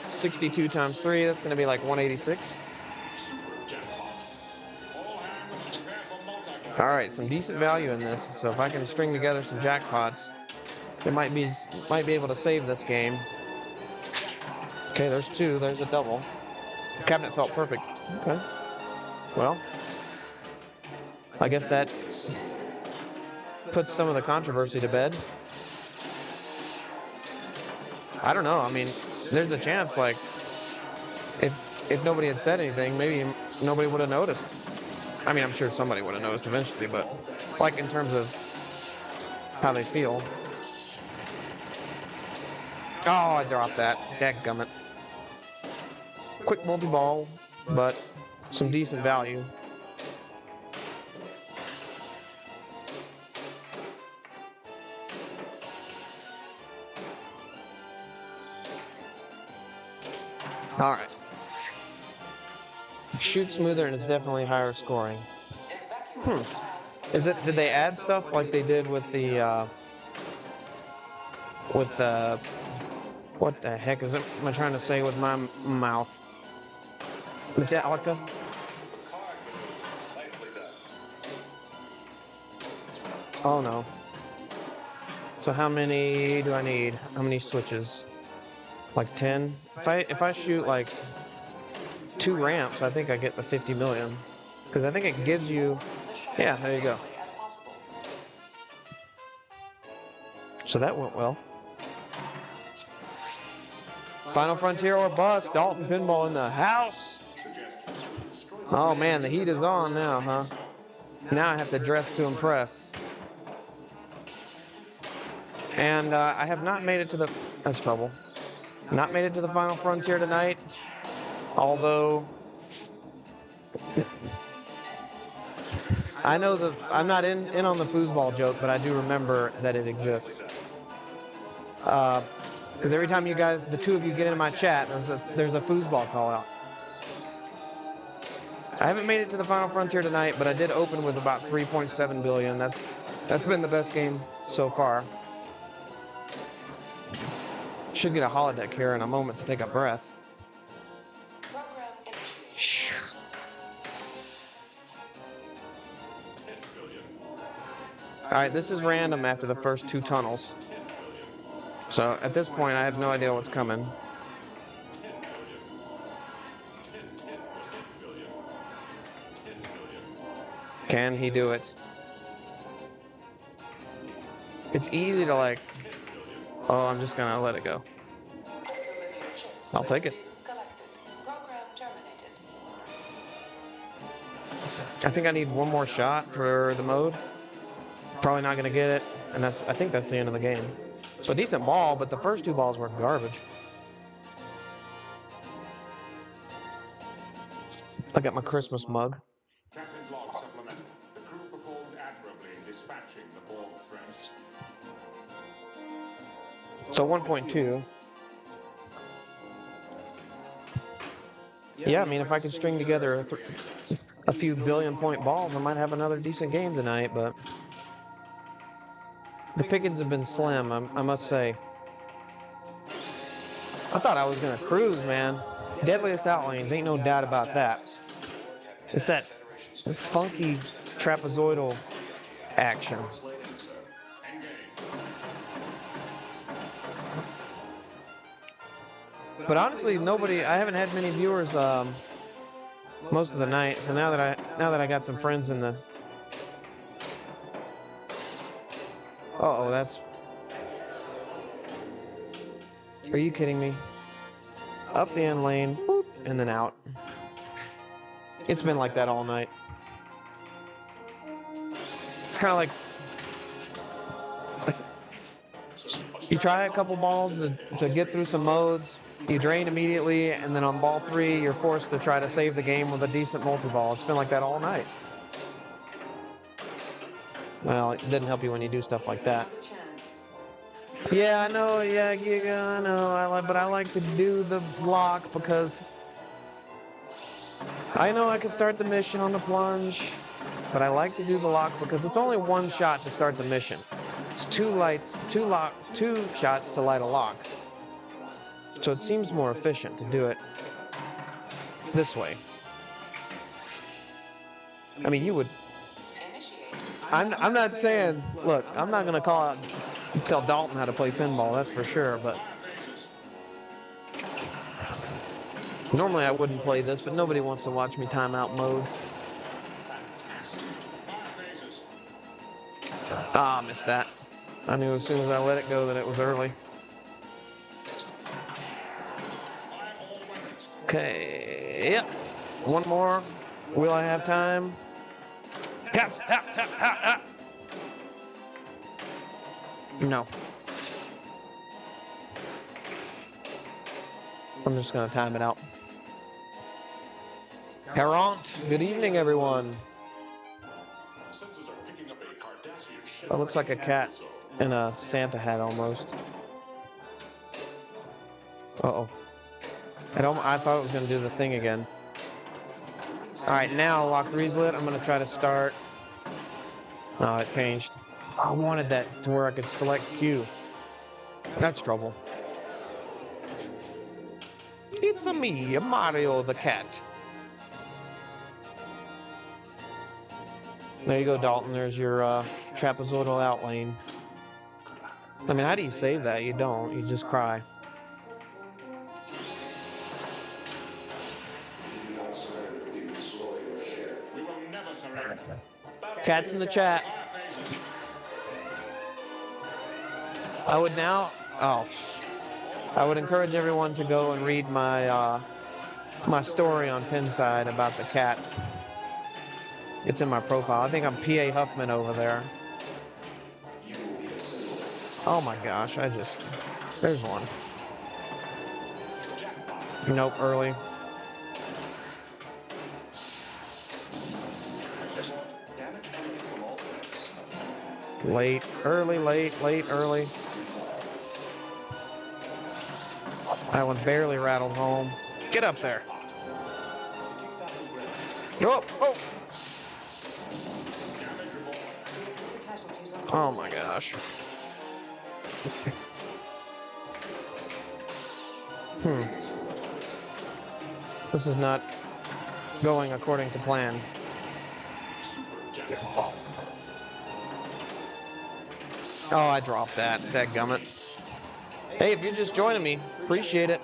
62 times 3, that's going to be like 186. All right, some decent value in this. So if I can string together some jackpots, they might be able to save this game. Okay, there's 2. There's a double. The cabinet felt perfect. Okay. Well, I guess that puts some of the controversy to bed. I don't know. I mean, there's a chance, like, if nobody had said anything, maybe nobody would have noticed. I mean, I'm sure somebody would have noticed eventually, but like in terms of how they feel. Oh, I dropped that. Dadgummit. Quick multi-ball, but some decent value. All right. Shoot smoother and it's definitely higher scoring. Did they add stuff like they did with the What the heck is it? Am I trying to say with my mouth? Metallica? The card maneuver. Nicely done. Oh no. So how many do I need? How many switches? Like 10? If I shoot like 2 ramps, I think I get the 50 million. Because I think it gives you... Yeah, there you go. So that went well. Final Frontier or bust. Dalton Pinball in the house. Oh man, the heat is on now, huh? Now I have to dress to impress. And I have not made it to the... That's trouble. Not made it to the Final Frontier tonight. Although... I know I'm not in on the foosball joke, but I do remember that it exists. Because every time you guys, the two of you, get into my chat, there's a foosball call out. I haven't made it to the Final Frontier tonight, but I did open with about 3.7 billion. That's been the best game so far. Should get a holodeck here in a moment to take a breath. Alright, this is random after the first 2 tunnels. So at this point I have no idea what's coming. Can he do it? It's easy to like... Oh, I'm just gonna let it go. I'll take it. I think I need one more shot for the mode. Probably not gonna get it, and I think that's the end of the game. So a decent ball, but the first 2 balls were garbage. I got my Christmas mug. Captain Log supplement. The crew performed admirably in dispatching the ball threats. So 1.2. Yeah, I mean, if I could string together a few billion-point balls, I might have another decent game tonight, but the pickings have been slim, I must say. I thought I was going to cruise, man. Deadliest Outlanes, ain't no doubt about that. It's that funky trapezoidal action. But honestly, I haven't had many viewers most of the night. So now that I got some friends in the... Uh-oh, that's... Are you kidding me? Up the end lane, boop, and then out. It's been like that all night. It's kind of like... You try a couple balls to get through some modes, you drain immediately, and then on ball 3, you're forced to try to save the game with a decent multi-ball. It's been like that all night. Well, it doesn't help you when you do stuff like that. Yeah, I know, yeah, I know, but I like to do the block because I know I can start the mission on the plunge, but I like to do the lock because it's only 1 shot to start the mission. It's 2 shots to light a lock. So it seems more efficient to do it this way. I mean, you would... I'm not saying... Look, I'm not going to tell Dalton how to play pinball, that's for sure, but... Normally I wouldn't play this, but nobody wants to watch me time out modes. Ah, missed that. I knew as soon as I let it go that it was early. Okay, yep. 1 more. Will I have time? Taps, tap, tap, tap, tap. No. I'm just gonna time it out. Parent, good evening, everyone. That looks like a cat in a Santa hat almost. Uh-oh. I thought it was going to do the thing again. Alright, now lock 3's lit. I'm going to try to start. Oh, it changed. I wanted that to where I could select Q. That's trouble. It's-a me, Mario the cat. There you go, Dalton. There's your trapezoidal outlane. I mean, how do you save that? You don't. You just cry. We will never surrender. Cats in the chat. I would now. Oh, I would encourage everyone to go and read my my story on Pinside about the cats. It's in my profile. I think I'm P.A. Huffman over there. Oh my gosh! There's one. Nope, early. Late, early, late, early. That one barely rattled home. Get up there. Oh, oh. Oh my gosh. This is not going according to plan. Oh, I dropped that. Dadgummit. Hey, if you're just joining me, appreciate it.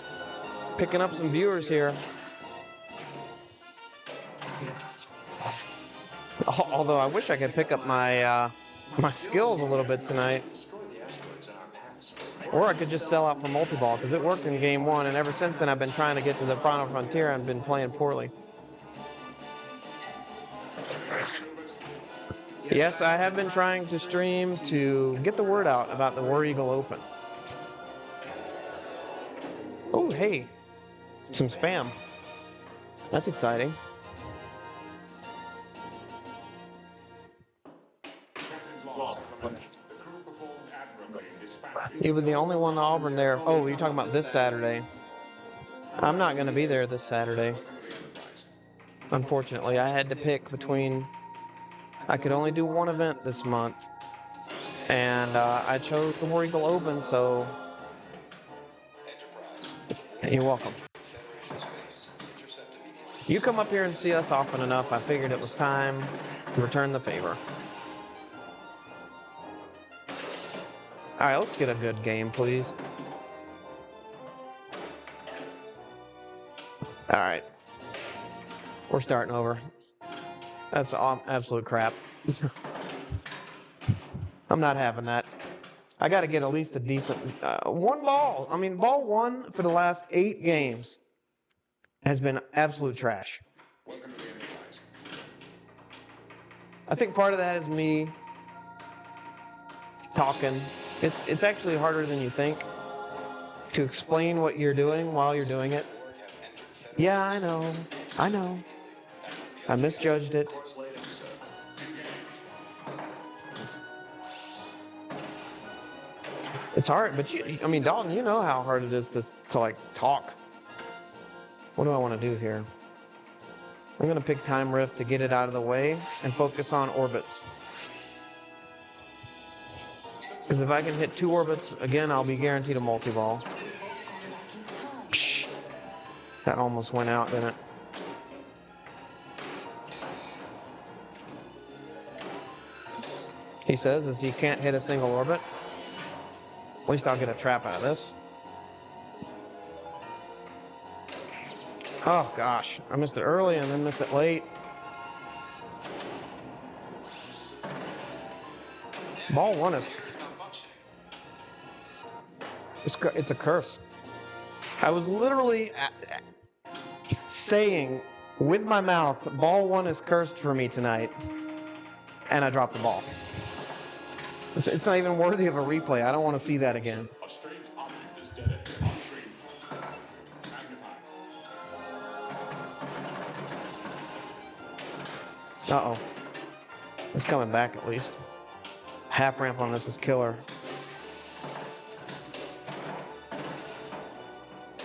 Picking up some viewers here. Although I wish I could pick up my my skills a little bit tonight. Or I could just sell out for multi-ball, because it worked in game one, and ever since then I've been trying to get to the final frontier and been playing poorly. Yes, I have been trying to stream to get the word out about the War Eagle Open. Oh, hey, some spam. That's exciting. You were the only one to Auburn there. Oh, you're talking about this Saturday. I'm not going to be there this Saturday. Unfortunately, I had to pick between... I could only do one event this month. And I chose the War Eagle Open, so... You're welcome. You come up here and see us often enough, I figured it was time to return the favor. Alright, let's get a good game, please. Alright. We're starting over. That's absolute crap. I'm not having that. I got to get at least a decent... one ball. I mean, ball one for the last 8 games has been absolute trash. I think part of that is me talking. It's actually harder than you think to explain what you're doing while you're doing it. Yeah, I know. I misjudged it. It's hard, but I mean, Dalton, you know how hard it is to like talk. What do I want to do here? I'm going to pick Time Rift to get it out of the way and focus on orbits. Because if I can hit 2 orbits, again, I'll be guaranteed a multi-ball. Psh, that almost went out, didn't it? He says is he can't hit a single orbit. At least I'll get a trap out of this. Oh gosh, I missed it early and then missed it late. Ball one is... It's a curse. I was literally saying with my mouth, ball one is cursed for me tonight. And I dropped the ball. It's not even worthy of a replay. I don't want to see that again. A strange object is dead on stream. Magnify. Uh-oh. It's coming back at least. Half ramp on this is killer.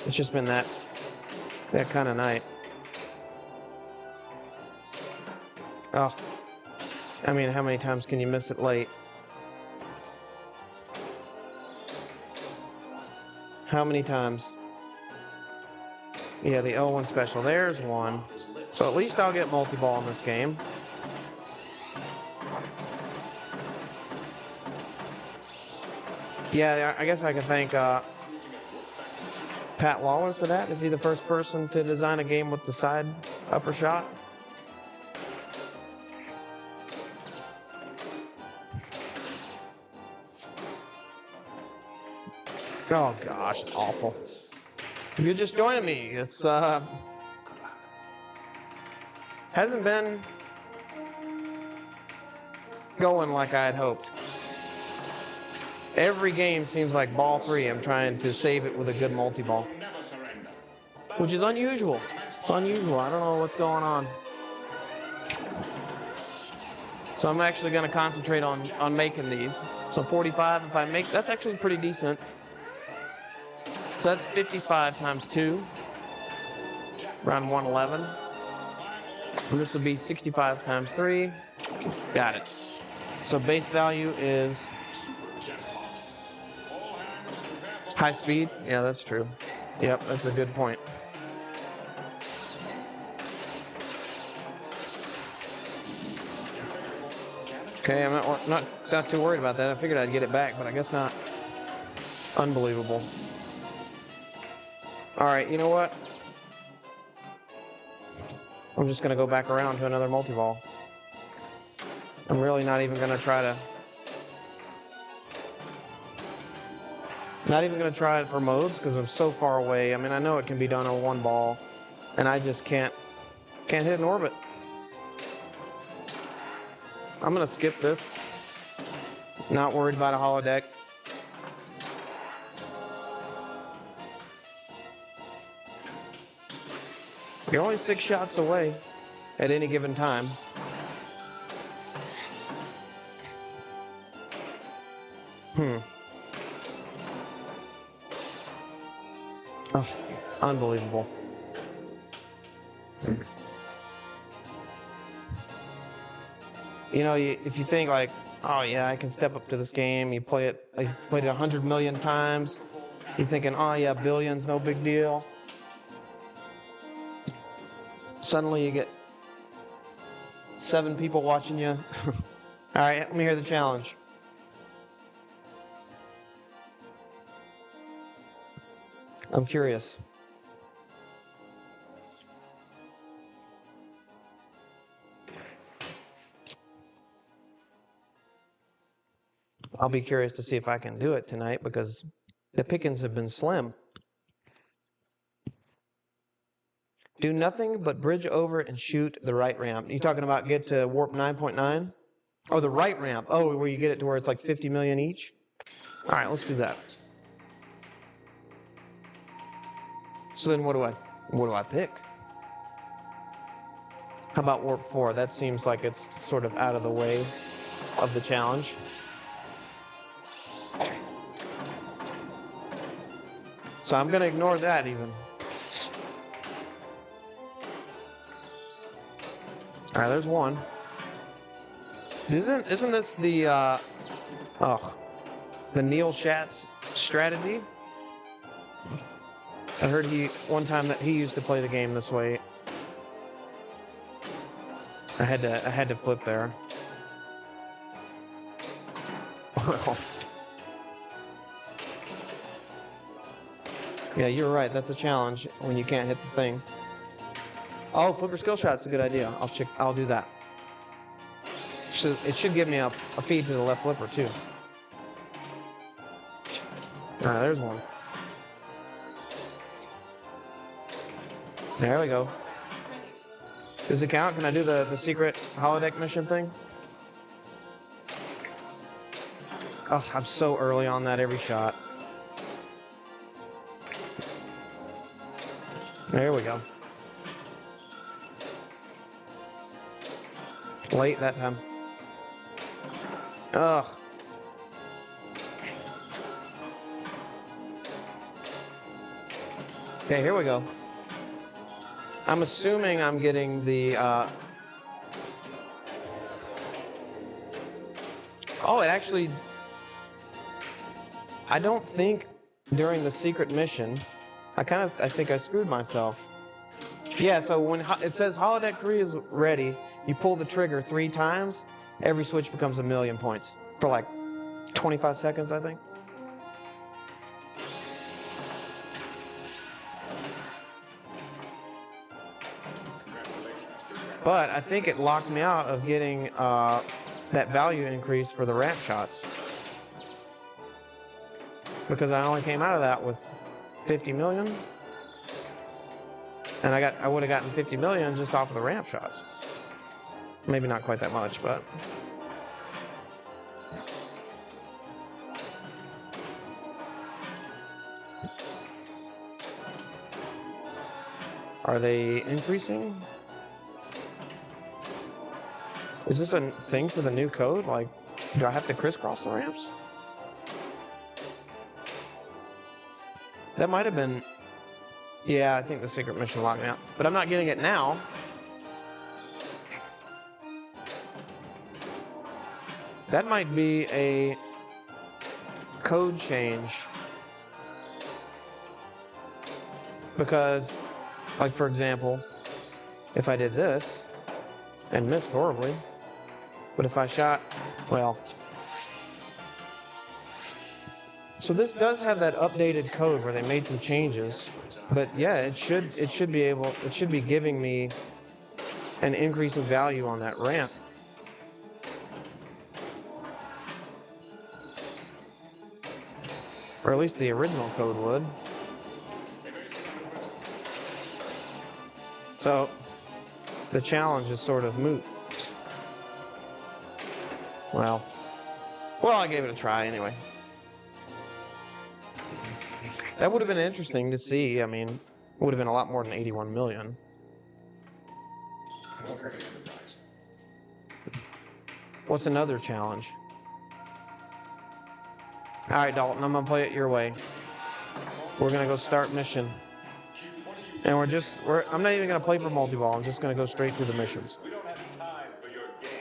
It's just been that kind of night. Oh. I mean, how many times can you miss it late? How many times? Yeah, the L1 special. There's one. So at least I'll get multi-ball in this game. Yeah, I guess I can thank Pat Lawler for that. Is he the first person to design a game with the side upper shot? Oh gosh, awful. If you're just joining me, it's hasn't been going like I had hoped. Every game seems like ball free. I'm trying to save it with a good multi-ball, which is unusual. It's unusual. I don't know what's going on. So I'm actually going to concentrate on making these. So 45, if I make, that's actually pretty decent. So that's 55 times 2, around 111. And this will be 65 times 3. Got it. So base value is high speed. Yeah, that's true. Yep, that's a good point. Okay, I'm not too worried about that. I figured I'd get it back, but I guess not. Unbelievable. All right, you know what? I'm just going to go back around to another multi-ball. I'm really not even going to try to... Not even going to try it for modes because I'm so far away. I mean, I know it can be done on one ball, and I just can't hit an orbit. I'm going to skip this. Not worried about a holodeck. You're only 6 shots away at any given time. Oh, unbelievable. You know, if you think like, oh yeah, I can step up to this game, you play it, I played it 100 million times, you're thinking, oh yeah, billions, no big deal. Suddenly you get 7 people watching you. All right, let me hear the challenge. I'm curious. I'll be curious to see if I can do it tonight because the pickings have been slim. Do nothing but bridge over and shoot the right ramp. You talking about get to warp 9.9? Oh, the right ramp. Oh, where you get it to where it's like 50 million each? All right, let's do that. So then what do I pick? How about warp 4? That seems like it's sort of out of the way of the challenge. So I'm going to ignore that even. All right, there's one. Isn't this the the Neil Schatz strategy? I heard one time that he used to play the game this way. I had to flip there. Yeah, you're right. That's a challenge when you can't hit the thing. Oh, flipper skill shot's a good idea. I'll do that. So it should give me a feed to the left flipper too. All right, there's one. There we go. Does it count? Can I do the secret holodeck mission thing? Oh, I'm so early on that every shot. There we go. Late that time. Ugh. Okay, here we go. I'm assuming I'm getting the, oh, it actually, I don't think during the secret mission, I think I screwed myself. Yeah, so when it says holodeck 3 is ready, you pull the trigger 3 times, every switch becomes 1,000,000 points for like 25 seconds, I think. But I think it locked me out of getting that value increase for the ramp shots, because I only came out of that with 50 million, and I would have gotten 50 million just off of the ramp shots. Maybe not quite that much, but are they increasing? Is this a thing for the new code? Like, do I have to crisscross the ramps? That might have been... Yeah, I think the secret mission locked me out. But I'm not getting it now. That might be a code change. Because, like, for example, if I did this and missed horribly, but if I shot, well... So this does have that updated code where they made some changes, but yeah, it should be giving me an increase in value on that ramp. Or at least the original code would. So the challenge is sort of moot. Well, I gave it a try anyway. That would have been interesting to see. I mean, it would have been a lot more than 81 million. What's another challenge? All right, Dalton, I'm gonna play it your way. We're gonna go start mission. And I'm not even gonna play for multi-ball. I'm just gonna go straight through the missions. We don't have time for your games.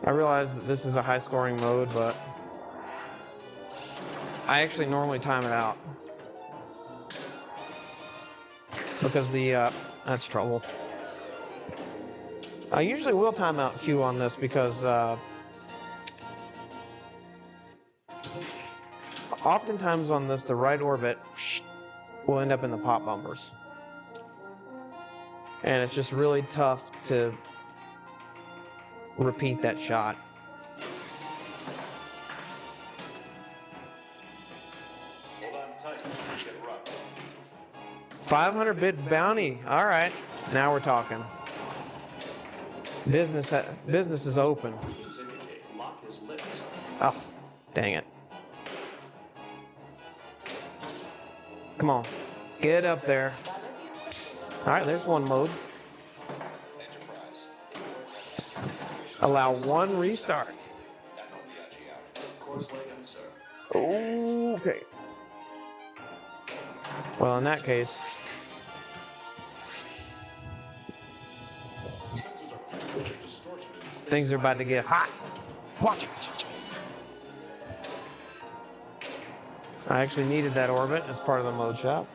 I realize that this is a high-scoring mode, but I actually normally time it out. Because that's trouble. I usually will time out Q on this because oftentimes on this, the right orbit will end up in the pop bumpers. And it's just really tough to repeat that shot. Hold on tight. Get rough. 500-bit bounty. All right, now we're talking. Business is open. Lock his lips. Oh, dang it. Come on, get up there. All right, there's one mode. Enterprise. Allow one restart. Admiral Biaggi out. Course laid, sir. Okay. Well, in that case, things are about to get hot. Watch it. I actually needed that orbit as part of the mode shop.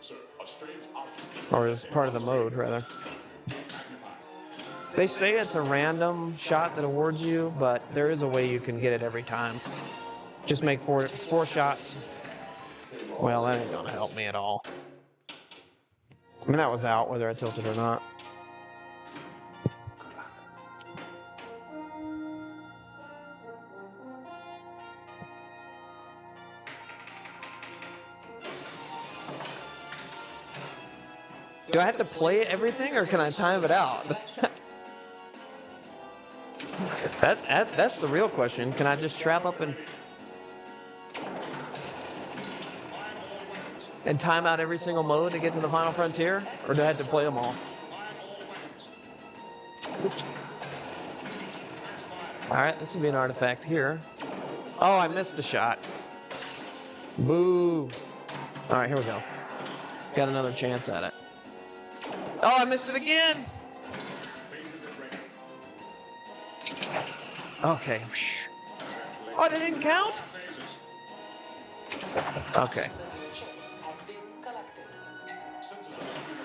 Sir, a strange object. Or as part of the mode, rather. They say it's a random shot that awards you, but there is a way you can get it every time. Just make four shots. Well, that ain't gonna help me at all. I mean, that was out, whether I tilted or not. Do I have to play everything, or can I time it out? That's the real question. Can I just trap up and time out every single mode to get to the final frontier, or do I have to play them all? All right, this would be an artifact here. Oh, I missed the shot. Boo. All right, here we go. Got another chance at it. Oh, I missed it again. Okay. Oh, they didn't count? Phases. Okay.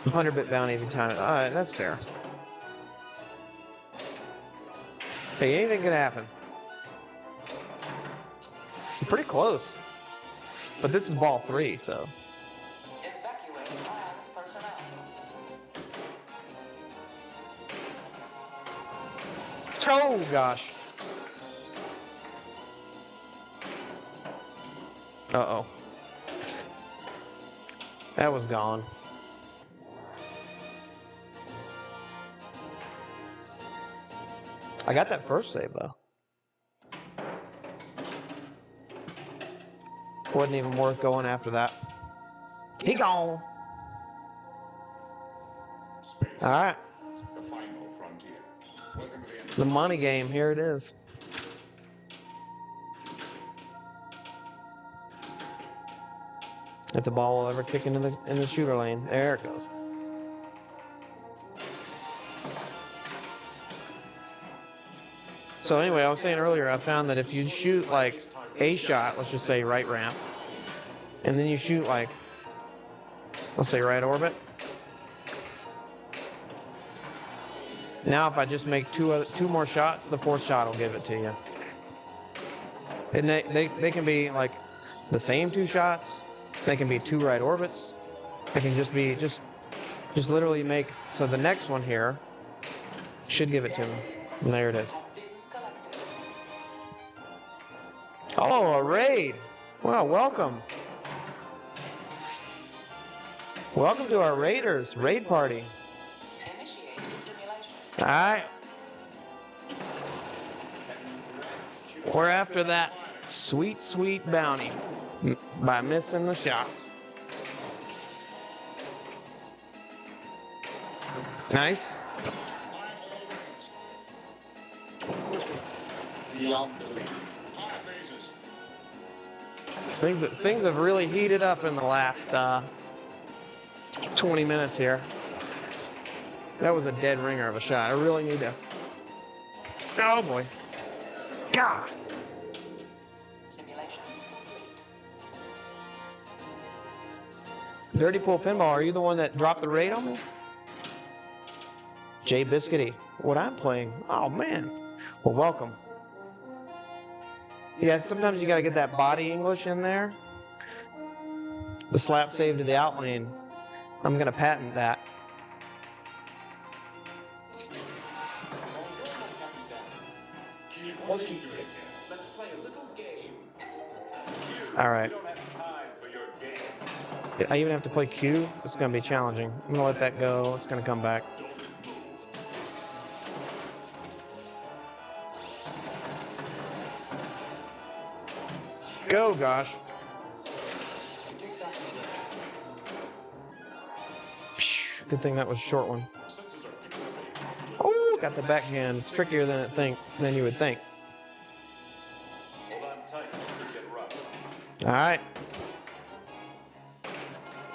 100-bit bounty every time. Alright, that's fair. Hey, anything could happen. I'm pretty close. But this is ball 3, so. Oh, gosh. Uh-oh. That was gone. I got that first save, though. Wasn't even worth going after that. He gone. Space. All right. The final frontier. Welcome to the end. The money game. Here it is. If the ball will ever kick into the shooter lane. There it goes. So anyway, I was saying earlier, I found that if you shoot like a shot, let's just say right ramp, and then you shoot like, let's say right orbit. Now if I just make two more shots, the fourth shot will give it to you. And they can be like the same 2 shots. They can be 2 right orbits. They can just be just literally make, so the next one here should give it to me. And there it is. Oh, a raid. Well, welcome. Welcome to our Raiders raid party. All right. We're after that sweet, sweet bounty by missing the shots. Nice. Beyond belief. 5 phases. Things have really heated up in the last 20 minutes here. That was a dead ringer of a shot. I really need to. Oh boy. God. Dirty Pool Pinball, are you the one that dropped the raid on me? Jay Biscuity, what I'm playing. Oh man. Well, welcome. Yeah, sometimes you gotta get that body English in there. The slap save to the out lane. I'm gonna patent that. Keep listening to it. Let's play a little game. All right. You don't have time for your game. I even have to play Q. It's gonna be challenging. I'm gonna let that go. It's gonna come back. Go, gosh. Phew, good thing that was a short one. Oh, got the backhand. It's trickier than you would think. Hold on tight. You get rough. All right.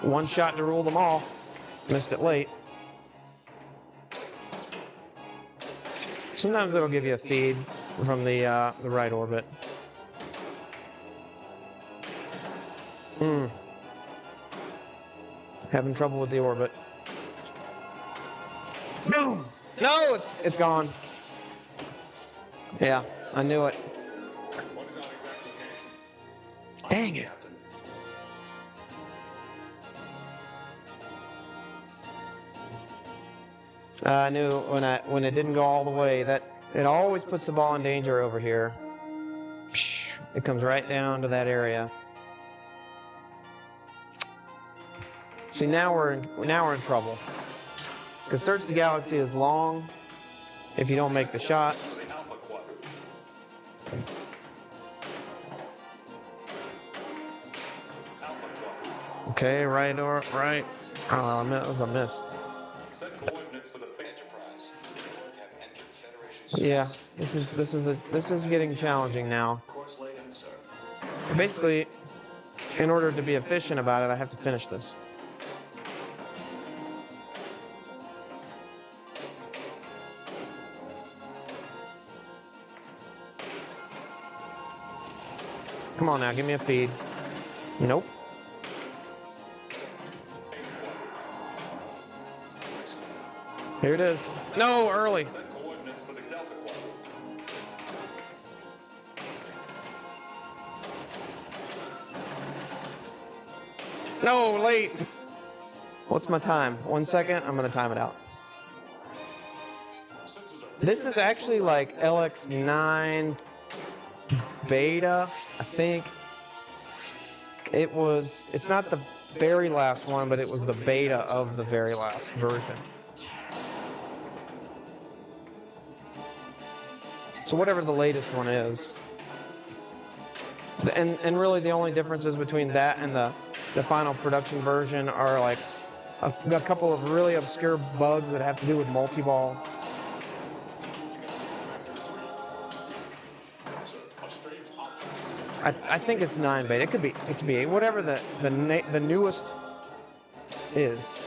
One shot to rule them all. Missed it late. Sometimes it'll give you a feed from the right orbit. Having trouble with the orbit. Boom! No, it's gone. Yeah, I knew it. What is our exact location? Dang it. I knew when it didn't go all the way that it always puts the ball in danger over here. It comes right down to that area. See, now we're in trouble. Because Search the Galaxy is long if you don't make the shots. The Alpha Quadrant. Alpha Quadrant. Okay, right or right. Oh, that was a miss. Set coordinates for the Enterprise. Have entered Federation space. Yeah, this is getting challenging now. Course laid in, sir. Basically, in order to be efficient about it, I have to finish this. Come on now, give me a feed. Nope. Here it is. No, early. Coordinates for the Delta Quadrant. No, late. What's my time? 1 second. I'm going to time it out. This is actually like LX9 beta, I think. It's not the very last one, but it was the beta of the very last version. So whatever the latest one is. And really the only differences between that and the final production version are like a couple of really obscure bugs that have to do with multi-ball. I think it's 9 beta. It could be 8. Whatever the newest is.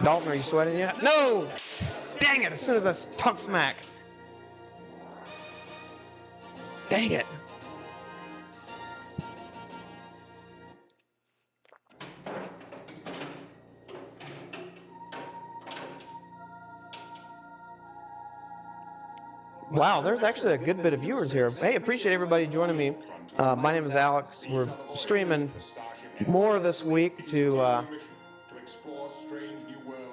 Dalton, are you sweating yet? No! Dang it! As soon as I talk smack. Dang it! Wow, there's actually a good bit of viewers here. Hey, appreciate everybody joining me. My name is Alex. We're streaming more this week to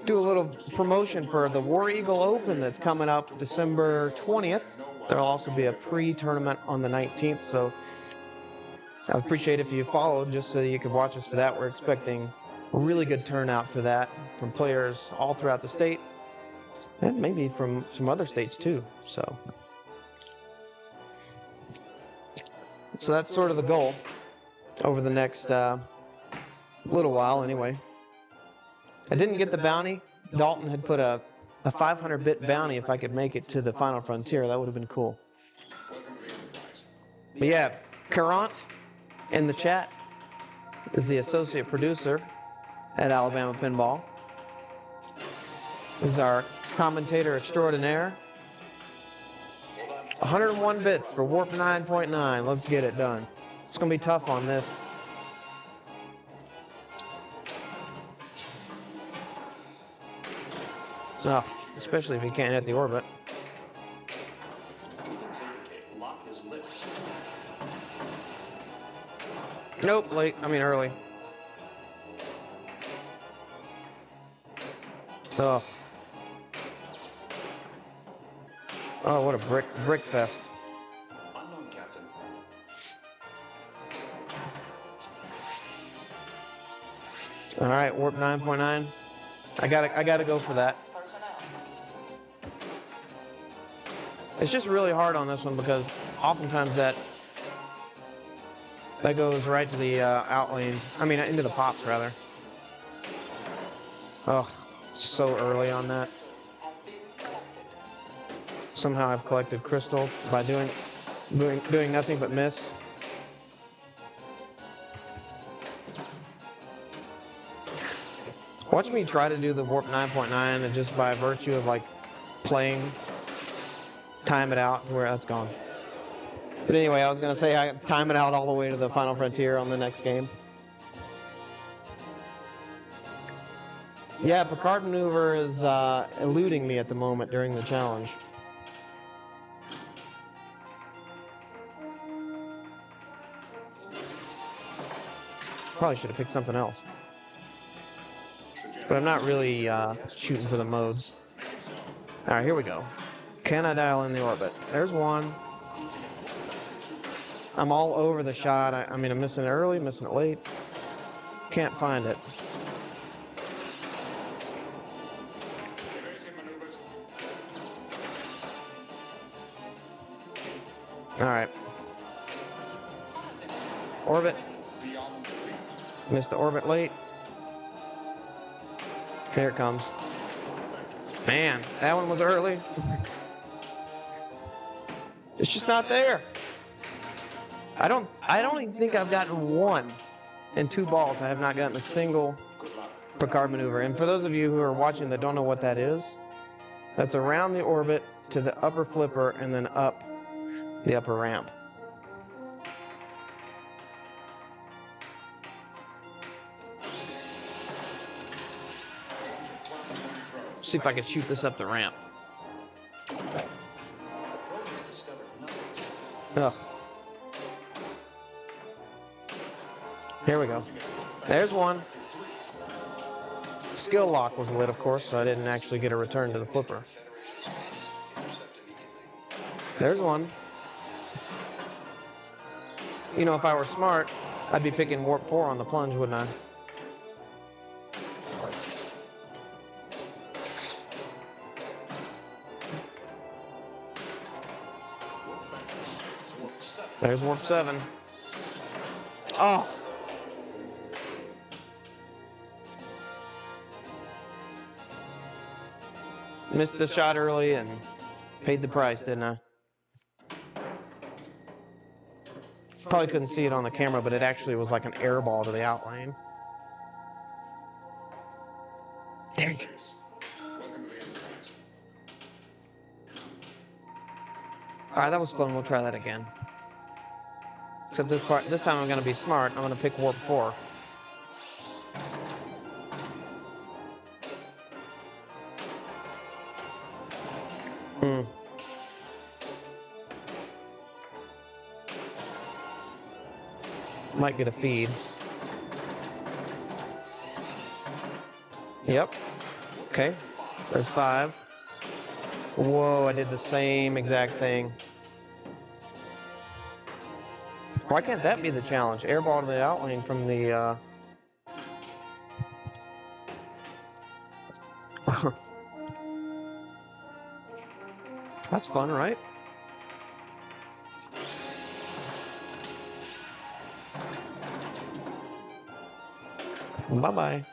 do a little promotion for the War Eagle Open that's coming up December 20th. There'll also be a pre-tournament on the 19th, so I appreciate if you followed just so you could watch us for that. We're expecting a really good turnout for that from players all throughout the state. And maybe from some other states too. So that's sort of the goal over the next little while anyway. I didn't get the bounty. Dalton had put a 500-bit bounty if I could make it to the Final Frontier. That would have been cool. But yeah, Current in the chat is the associate producer at Alabama Pinball. Is our commentator extraordinaire. 101 bits for Warp 9.9. Let's get it done. It's going to be tough on this. Oh, especially if you can't hit the orbit. Nope, late. I mean early. Oh. Oh, what a brick fest. Unknown Captain. All right, Warp 9.9. I gotta go for that. It's just really hard on this one because oftentimes that goes right to the out lane. I mean, into the pops rather. Oh, so early on that. Somehow I've collected crystals by doing nothing but miss. Watch me try to do the Warp 9.9 and just by virtue of like playing, time it out to where that's gone. But anyway, I was gonna say I time it out all the way to the Final Frontier on the next game. Yeah, Picard Maneuver is eluding me at the moment during the challenge. Probably should have picked something else. But I'm not really shooting for the modes. All right, here we go. Can I dial in the orbit? There's one. I'm all over the shot. I mean, I'm missing it early, missing it late. Can't find it. All right. Orbit. Missed the orbit late. Here it comes. Man, that one was early. It's just not there. I don't even think I've gotten one in 2 balls. I have not gotten a single Picard maneuver. And for those of you who are watching that don't know what that is, that's around the orbit to the upper flipper and then up the upper ramp. See if I can shoot this up the ramp. Ugh. Here we go. There's one. Skill lock was lit, of course, so I didn't actually get a return to the flipper. There's one. You know, if I were smart, I'd be picking warp 4 on the plunge, wouldn't I? There's warp 7. Oh! Missed the shot early and paid the price, didn't I? Probably couldn't see it on the camera, but it actually was like an air ball to the out lane. Dang it. Alright, that was fun. We'll try that again. Except this time I'm going to be smart. I'm going to pick warp 4. Might get a feed. Yep. Okay. There's 5. Whoa, I did the same exact thing. Why can't that be the challenge? Airball to the outlane from the, That's fun, right? Bye-bye.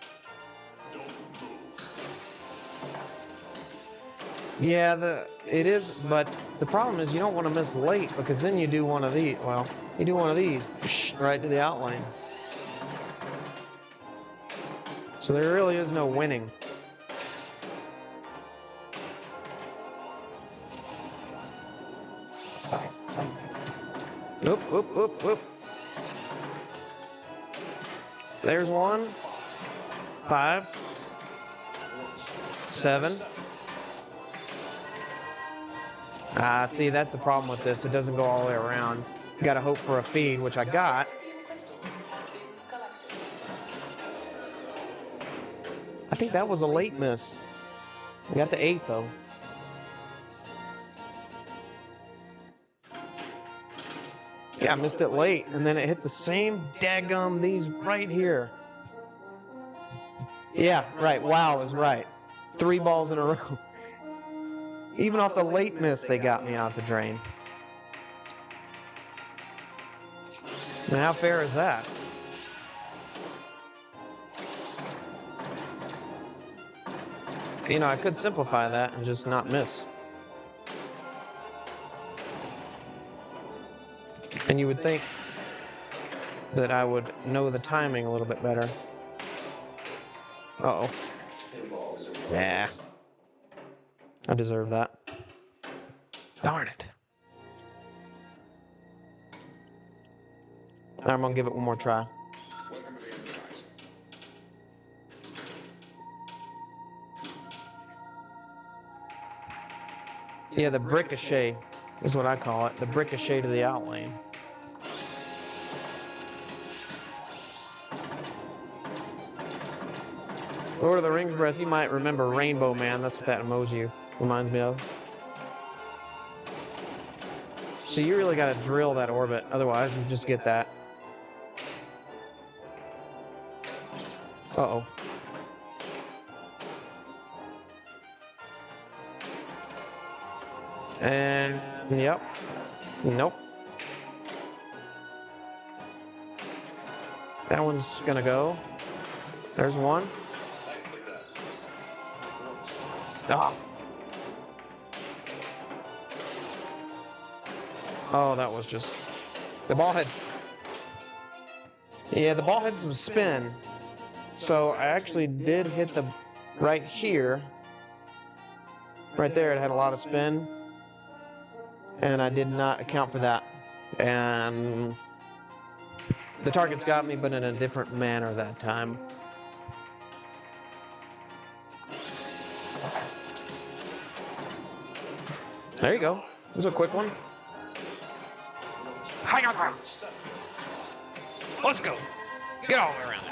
Yeah, it is, but the problem is you don't want to miss late because then you do one of these. Well, you do one of these right to the outlane. So there really is no winning. Oop, oop, oop, oop. There's 1. 5. 7. See, that's the problem with this. It doesn't go all the way around. You gotta hope for a feed, which I got. I think that was a late miss. We got the 8, though. Yeah, I missed it late, and then it hit the same daggum these right here. Yeah, right. Wow is right. 3 balls in a row. Even off the late miss, they got me out the drain. Now, how fair is that? You know, I could simplify that and just not miss. And you would think that I would know the timing a little bit better. Uh-oh. Yeah. I deserve that. Darn it. I'm gonna give it one more try. Yeah, the ricochet is what I call it. The ricochet to the outlane. Lord of the Rings breath, you might remember Rainbow Man. That's what that emoji reminds me of. So you really got to drill that orbit. Otherwise, you just get that. Uh-oh. And, yep. Nope. That one's gonna go. There's 1. Ah. Oh, that was just... The ball had... Yeah, the ball had some spin. So I actually did hit the... Right here. Right there, it had a lot of spin. And I did not account for that. And... The targets got me, but in a different manner that time. There you go. This is a quick one. Let's go. Get all the way around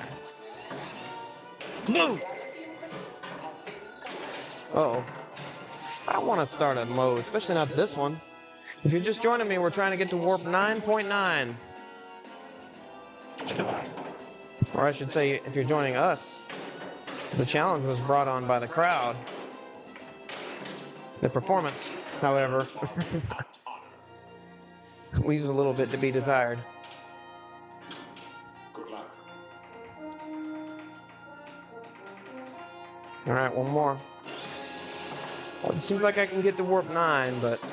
there. Move. Uh-oh. I don't want to start a mode, especially not this one. If you're just joining me, we're trying to get to warp 9.9. Or I should say, if you're joining us, the challenge was brought on by the crowd. The performance, however, leaves a little bit to be desired. Good luck. All right, one more. Well, it seems like I can get to warp 9, but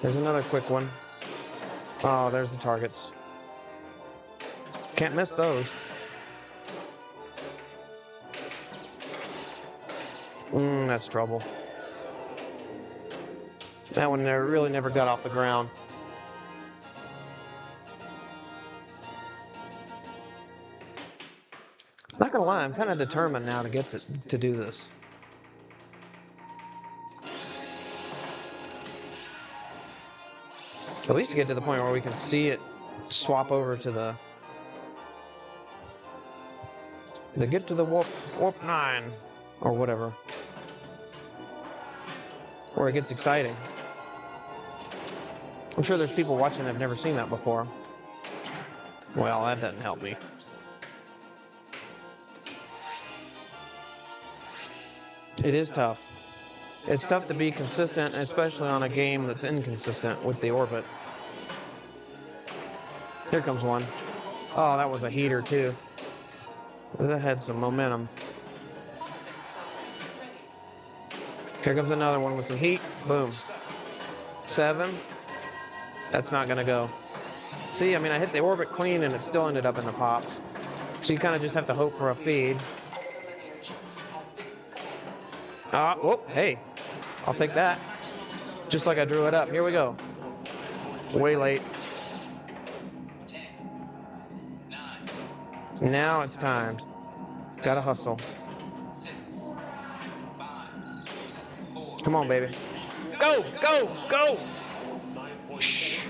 there's another quick one. Oh, there's the targets. Can't miss those. That's trouble. That one really never got off the ground. Not gonna lie, I'm kind of determined now to get to do this. At least to get to the point where we can see it swap over to the get to the warp 9 or whatever, where it gets exciting. I'm sure there's people watching that have never seen that before. Well, that doesn't help me. It is tough. It's tough to be consistent, especially on a game that's inconsistent with the orbit. Here comes one. Oh, that was a heater too. That had some momentum. Here comes another one with some heat. Boom. 7. That's not gonna go. See, I mean, I hit the orbit clean and it still ended up in the pops. So you kind of just have to hope for a feed. Oh, hey. I'll take that. Just like I drew it up. Here we go. Way late. Now it's timed. Gotta hustle. Come on, baby. Go, go, go! Shh.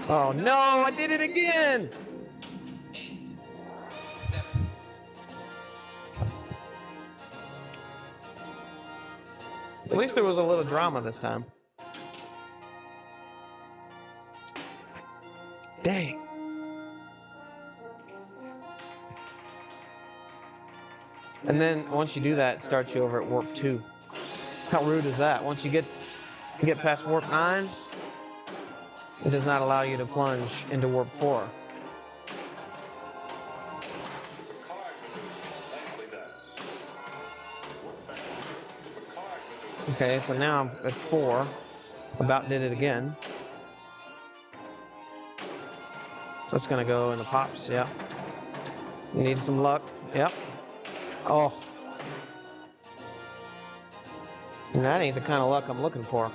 Oh no, I did it again! At least there was a little drama this time. Dang. And then once you do that, it starts you over at warp 2. How rude is that? Once you get past warp 9, it does not allow you to plunge into warp 4. Okay, so now I'm at 4. About did it again. So it's gonna go in the pops, yep. You need some luck, yep. Oh. And that ain't the kind of luck I'm looking for.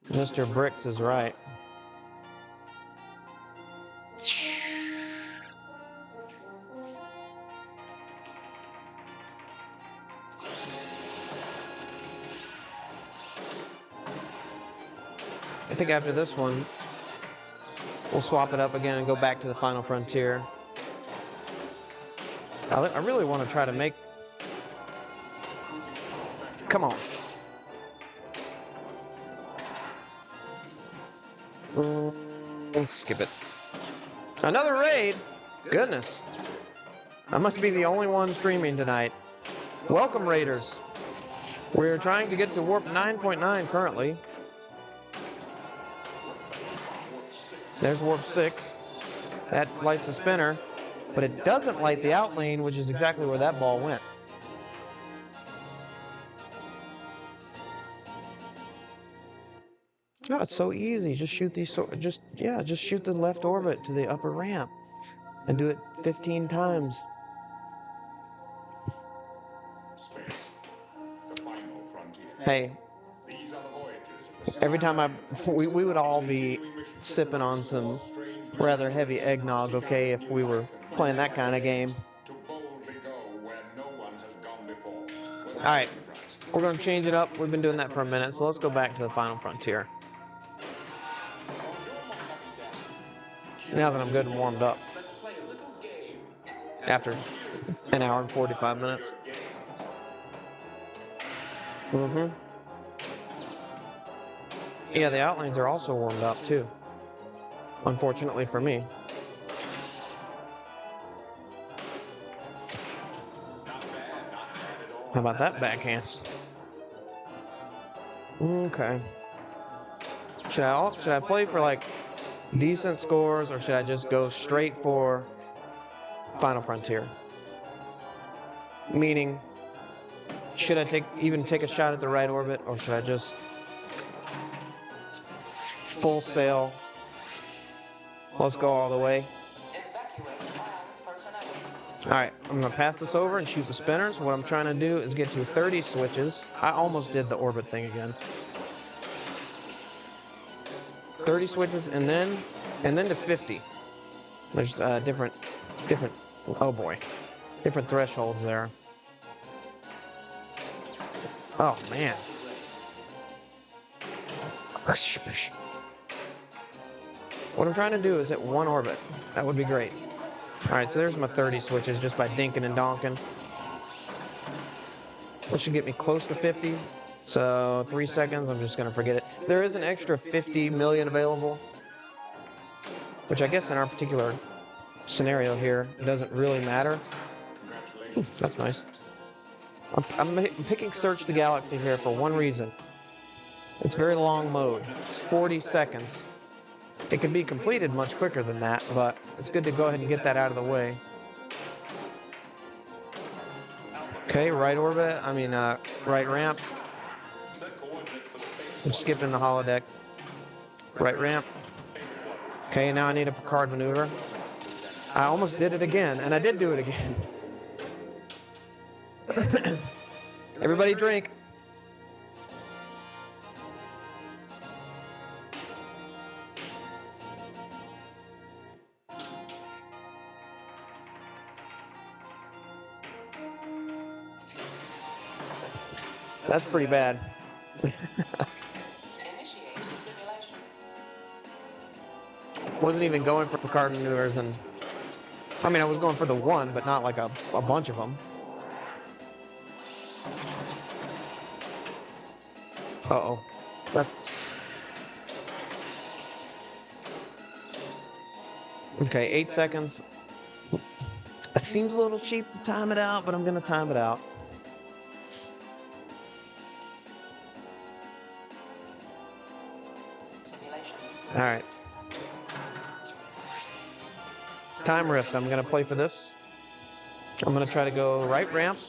Mr. Bricks is right. I think after this one, we'll swap it up again and go back to the final frontier. I really want to try to make... Come on. Skip it. Another raid? Goodness. I must be the only one streaming tonight. Welcome, Raiders. We're trying to get to warp 9.9 currently. There's warp 6. That lights a spinner, but it doesn't light the out lane, which is exactly where that ball went. Oh, it's so easy. Just shoot these. Just shoot the left orbit to the upper ramp, and do it 15 times. Hey, every time we would all be sipping on some rather heavy eggnog, okay, if we were playing that kind of game. To boldly go where no one has gone before. Alright, we're going to change it up. We've been doing that for a minute, so let's go back to the final frontier. Now that I'm good and warmed up. After an hour and 45 minutes. Yeah, the outlines are also warmed up too. Unfortunately for me. How about that backhand? Okay. Should I play for like decent scores, or should I just go straight for Final Frontier? Meaning, should I even take a shot at the right orbit, or should I just full sail? Let's go all the way. Alright, I'm going to pass this over and shoot the spinners. What I'm trying to do is get to 30 switches. I almost did the orbit thing again. 30 switches and then to 50. There's different, oh boy, different thresholds there. Oh man. What I'm trying to do is hit one orbit. That would be great. Alright, so there's my 30 switches just by dinking and donking. That should get me close to 50. So 3 seconds, I'm just going to forget it. There is an extra 50 million available, which I guess in our particular scenario here, it doesn't really matter. Ooh, that's nice. I'm picking Search the Galaxy here for one reason. It's very long mode. It's 40 seconds. It could be completed much quicker than that, but it's good to go ahead and get that out of the way. Okay, right orbit, right ramp. I'm skipping the holodeck. Right ramp. Okay, now I need a Picard maneuver. I almost did it again, and I did do it again. Everybody drink. That's pretty bad. Wasn't even going for Picard maneuvers, and I was going for the one, but not like a bunch of them. Uh-oh. That's... Okay, 8 seconds. It seems a little cheap to time it out, but I'm going to time it out. Alright. Time rift. I'm going to play for this. I'm going to try to go right ramp.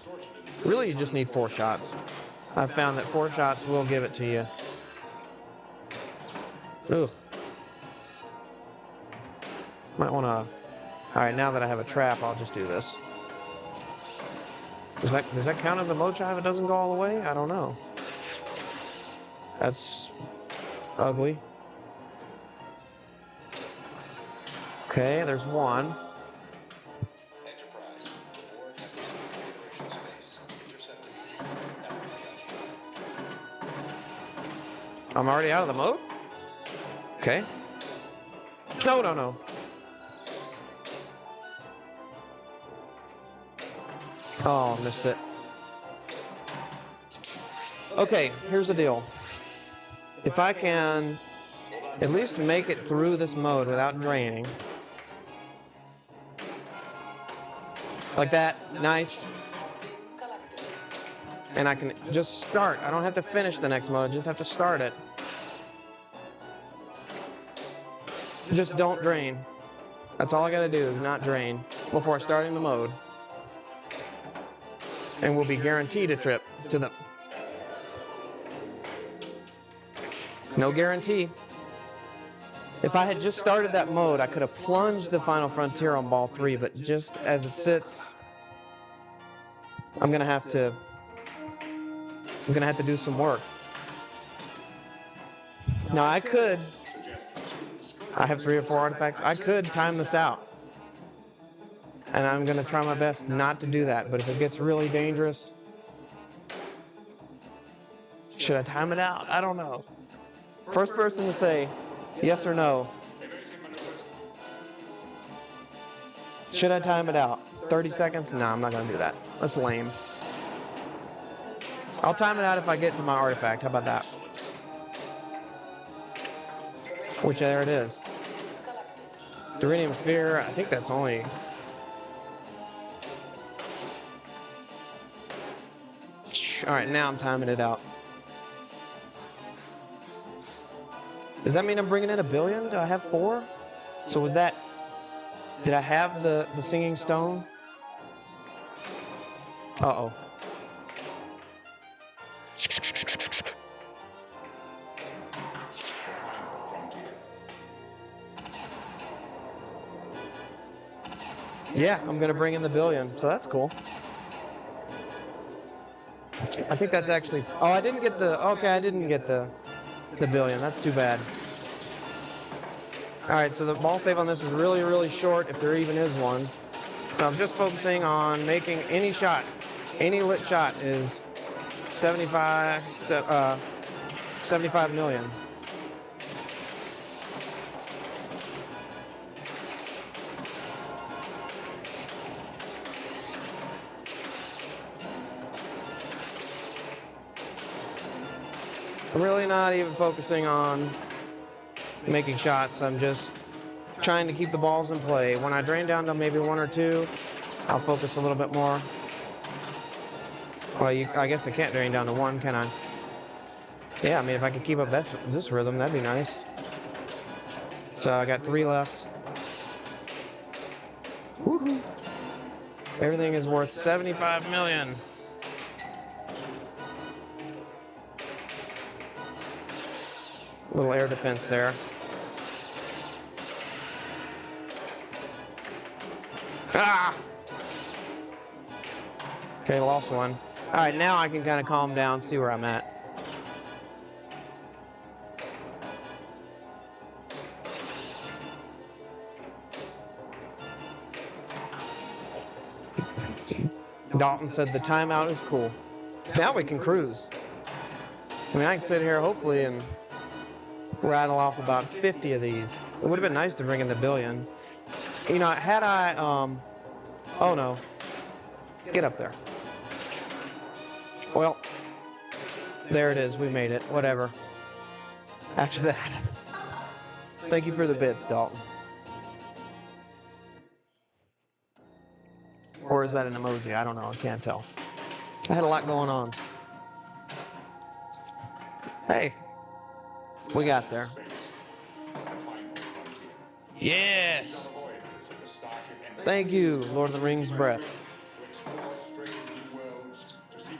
Really, you just need 4 shots. I've found that 4 shots will give it to you. Ugh. Might want to... Alright, now that I have a trap, I'll just do this. Does that count as a mode shot if it doesn't go all the way? I don't know. That's ugly. Okay, there's one. Enterprise, the board have entered space, intercepting I'm already out of the mode? Okay. No. Oh, missed it. Okay, here's the deal. If I can at least make it through this mode without draining. Like that, nice. And I can just start. I don't have to finish the next mode, I just have to start it. Just don't drain. That's all I gotta do is not drain before starting the mode. And we'll be guaranteed a trip to the... No guarantee. If I had just started that mode, I could have plunged the Final Frontier on ball 3, but just as it sits, I'm gonna have to do some work. Now I have 3 or 4 artifacts. I could time this out. And I'm gonna try my best not to do that, but if it gets really dangerous, Should I time it out? I don't know. First person to say yes or no. Evasive maneuvers. Should I time it out? 30 seconds? No, I'm not going to do that. That's lame. I'll time it out if I get to my artifact. How about that? Which, there it is. Duranium sphere. I think that's only... Alright, now I'm timing it out. Does that mean I'm bringing in 1 billion? Do I have 4? So was that... Did I have the singing stone? Uh-oh. Yeah, I'm gonna bring in the 1 billion, so that's cool. I think that's actually... Oh, I didn't get the... Okay, I didn't get the 1 billion. That's too bad. Alright, so the ball save on this is really, really short, if there even is one. So I'm just focusing on making any shot. Any lit shot is 75 million. I'm really not even focusing on making shots. I'm just trying to keep the balls in play. When I drain down to maybe 1 or 2, I'll focus a little bit more. Well, I guess I can't drain down to 1, can I? Yeah, I mean, if I could keep up this rhythm, that'd be nice. So I got 3 left. Woohoo! Everything is worth 75 million. Little air defense there. Ah! Okay, lost one. All right, now I can kind of calm down, see where I'm at. Dalton said the timeout is cool. Now we can cruise. I mean, I can sit here hopefully and rattle off about 50 of these. It would have been nice to bring in the 1 billion. You know, had I, oh no. Get up there. Well, there it is. We made it. Whatever. After that. Thank you for the bits, Dalton. Or is that an emoji? I don't know. I can't tell. I had a lot going on. Hey. We got there. Yes! Thank you, Lord of the Rings breath.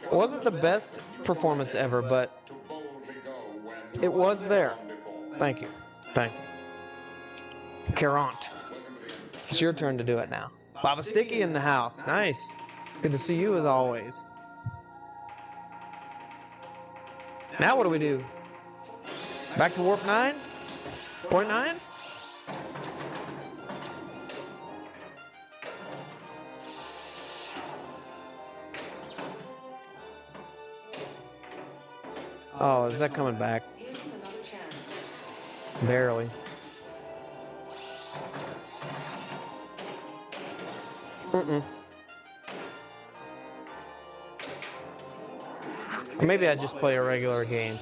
It wasn't the best performance ever, but it was there. Thank you. Thank you. Carant. It's your turn to do it now. Baba Sticky in the house. Nice. Good to see you as always. Now what do we do? Back to warp 9? Point 9? Oh, is that coming back? Barely. Maybe I just play a regular game.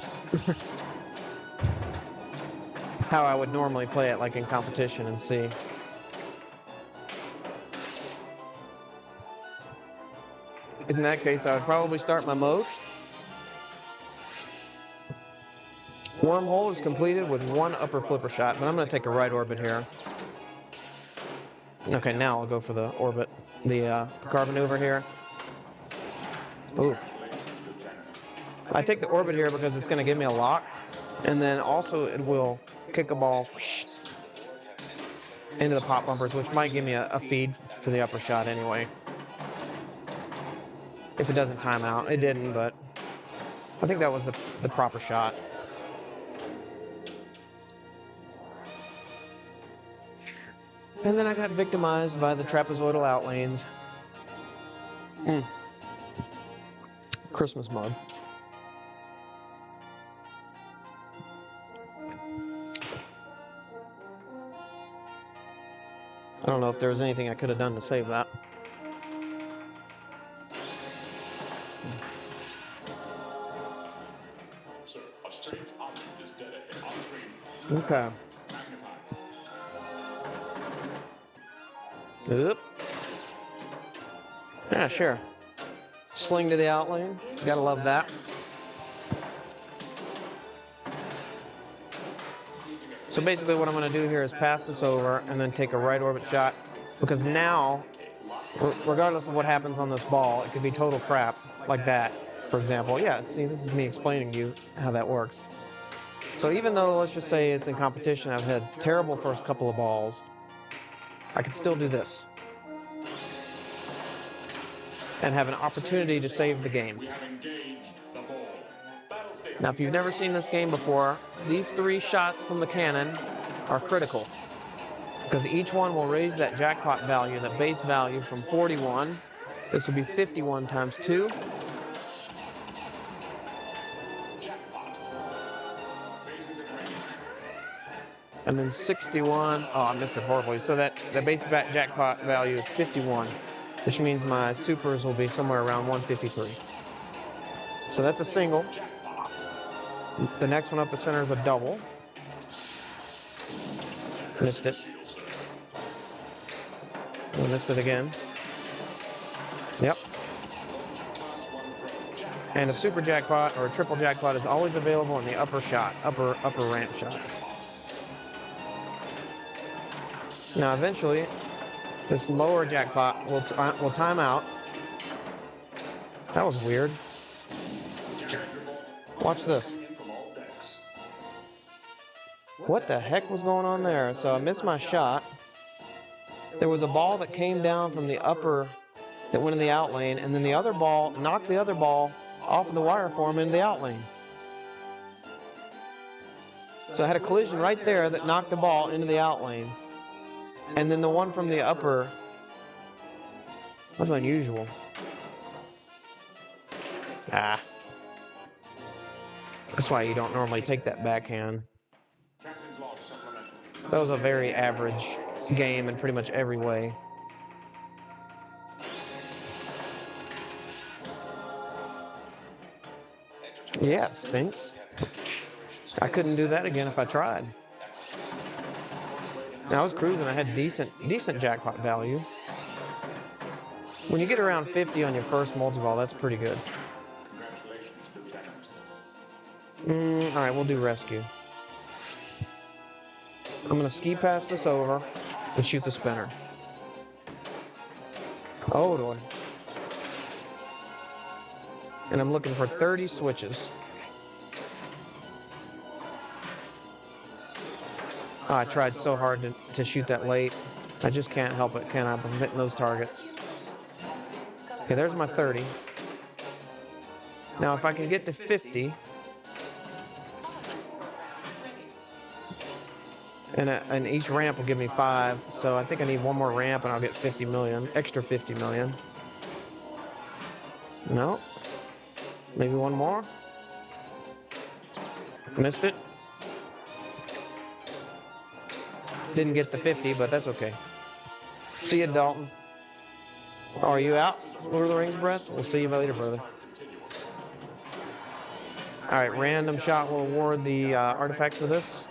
How I would normally play it, like in competition, and see. In that case, I would probably start my mode. Wormhole is completed with 1 upper flipper shot, but I'm going to take a right orbit here. Okay, now I'll go for the orbit. The car maneuver here. Oof. I take the orbit here because it's going to give me a lock, and then also it will kick a ball into the pop bumpers, which might give me a feed for the upper shot anyway. If it doesn't time out. It didn't, but I think that was the proper shot. And then I got victimized by the trapezoidal outlanes. Christmas mug. I don't know if there was anything I could have done to save that. Sir, a strange object is dead ahead. On screen. Okay. Magnify. Oop. Yeah, sure. Sling to the outlane. Gotta love that. So basically what I'm going to do here is pass this over and then take a right orbit shot, because now, regardless of what happens on this ball, it could be total crap, like that, for example. Yeah, see, this is me explaining to you how that works. So even though, let's just say it's in competition, I've had terrible first couple of balls, I could still do this and have an opportunity to save the game. We have engaged the ball. Battle station. Now, if you've never seen this game before, these 3 shots from the cannon are critical, because each one will raise that jackpot value, that base value, from 41. This will be 51 times 2. Jackpot. Bases agreed. And then 61. Oh, I missed it horribly. So that the base jackpot value is 51, which means my supers will be somewhere around 153. So that's a single. The next one up the center is a double. Missed it. I missed it again. Yep. And a super jackpot or a triple jackpot is always available in the upper shot, upper ramp shot. Now eventually, this lower jackpot will time out. That was weird. Watch this. What the heck was going on there? So I missed my shot. There was a ball that came down from the upper that went in the out lane, and then the other ball knocked the other ball off of the wire form into the out lane. So I had a collision right there that knocked the ball into the out lane. And then the one from the upper, that's unusual. Ah. That's why you don't normally take that backhand. Captain's log supplemental. That was a very average game in pretty much every way. Yeah, it stinks. I couldn't do that again if I tried. Now, I was cruising. I had decent jackpot value. When you get around 50 on your first multi-ball, that's pretty good. Congratulations, Lieutenant. All right, we'll do rescue. I'm going to ski past this over and shoot the spinner. Oh, boy. And I'm looking for 30 switches. Oh, I tried so hard to shoot that late. I just can't help it, can I? I'm hitting those targets. Okay, there's my 30. Now, if I can get to 50, and each ramp will give me 5, so I think I need one more ramp and I'll get 50 million, extra 50 million. No. Maybe one more. Missed it. Didn't get the 50, but that's okay. See you, Dalton. Oh, are you out, Lord of the Rings breath? We'll see you later, brother. All right, random shot will award the artifact for this.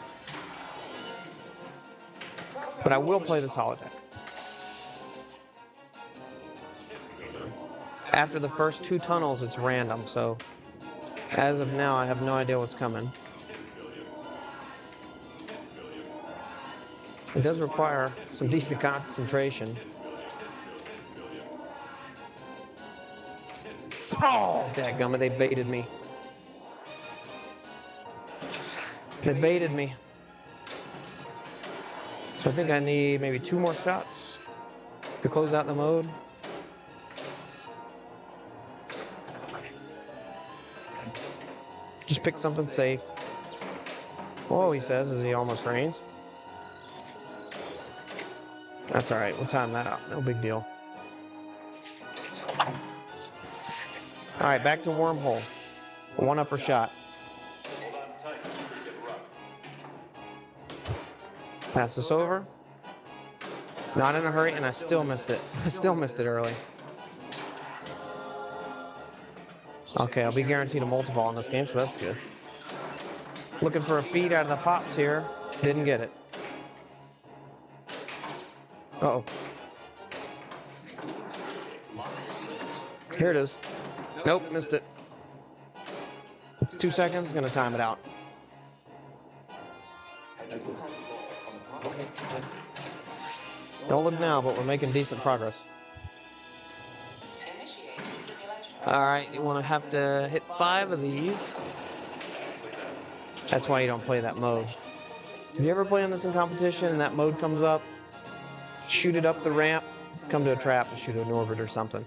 But I will play this holodeck. After the first 2 tunnels, it's random, so as of now, I have no idea what's coming. It does require some decent concentration. Oh, dadgummit, they baited me. They baited me. So I think I need maybe 2 more shots to close out the mode. Just pick something safe. Whoa, he says as he almost rains. That's all right. We'll time that out. No big deal. All right, back to wormhole. 1 upper shot. Hold on tight. We get rough. Pass this over. Not in a hurry, and I still missed it. I still missed it early. Okay, I'll be guaranteed a multi-ball in this game, so that's good. Looking for a feed out of the pops here. Didn't get it. Uh-oh. Here it is. Nope, missed it. 2 seconds, gonna time it out. Don't look now, but we're making decent progress. All right, you want to have to hit 5 of these. That's why you don't play that mode. Have you ever played this in competition and that mode comes up? Shoot it up the ramp, come to a trap and shoot an orbit or something.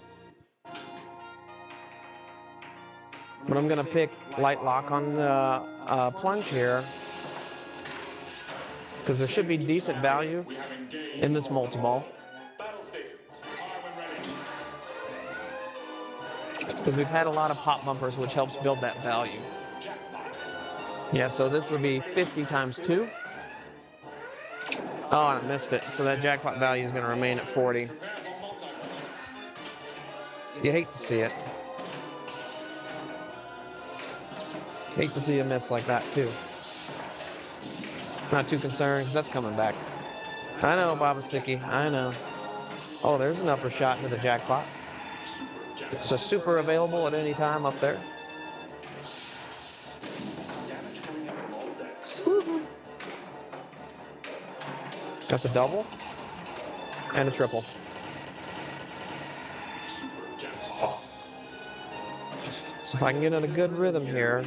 But I'm gonna pick light lock on the plunge here because there should be decent value in this multi-ball. Because we've had a lot of pop bumpers, which helps build that value. Yeah, so this will be 50 times 2. Oh, and I missed it. So that jackpot value is going to remain at 40. You hate to see it. Hate to see a miss like that, too. Not too concerned, because that's coming back. I know, Baba Sticky. I know. Oh, there's an upper shot into the jackpot. It's a super available at any time up there. That's a double and a triple. So if I can get in a good rhythm here.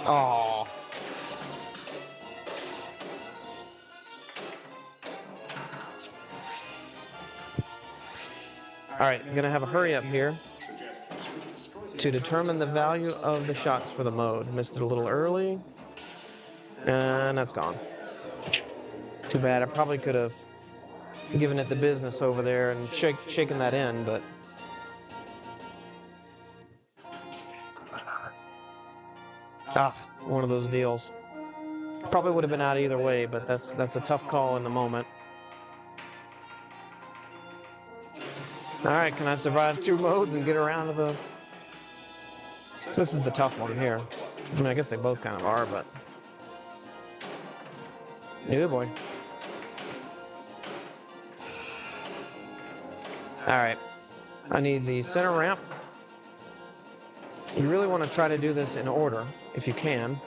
Oh. All right, I'm gonna have a hurry up here to determine the value of the shots for the mode. Missed it a little early, and that's gone. Too bad. I probably could have given it the business over there and shaken that in, but one of those deals. Probably would have been out either way, but that's a tough call in the moment. All right, can I survive 2 modes and get around to the... This is the tough one here. I mean, I guess they both kind of are, but... Yeah, boy. All right. I need the center ramp. You really want to try to do this in order, if you can,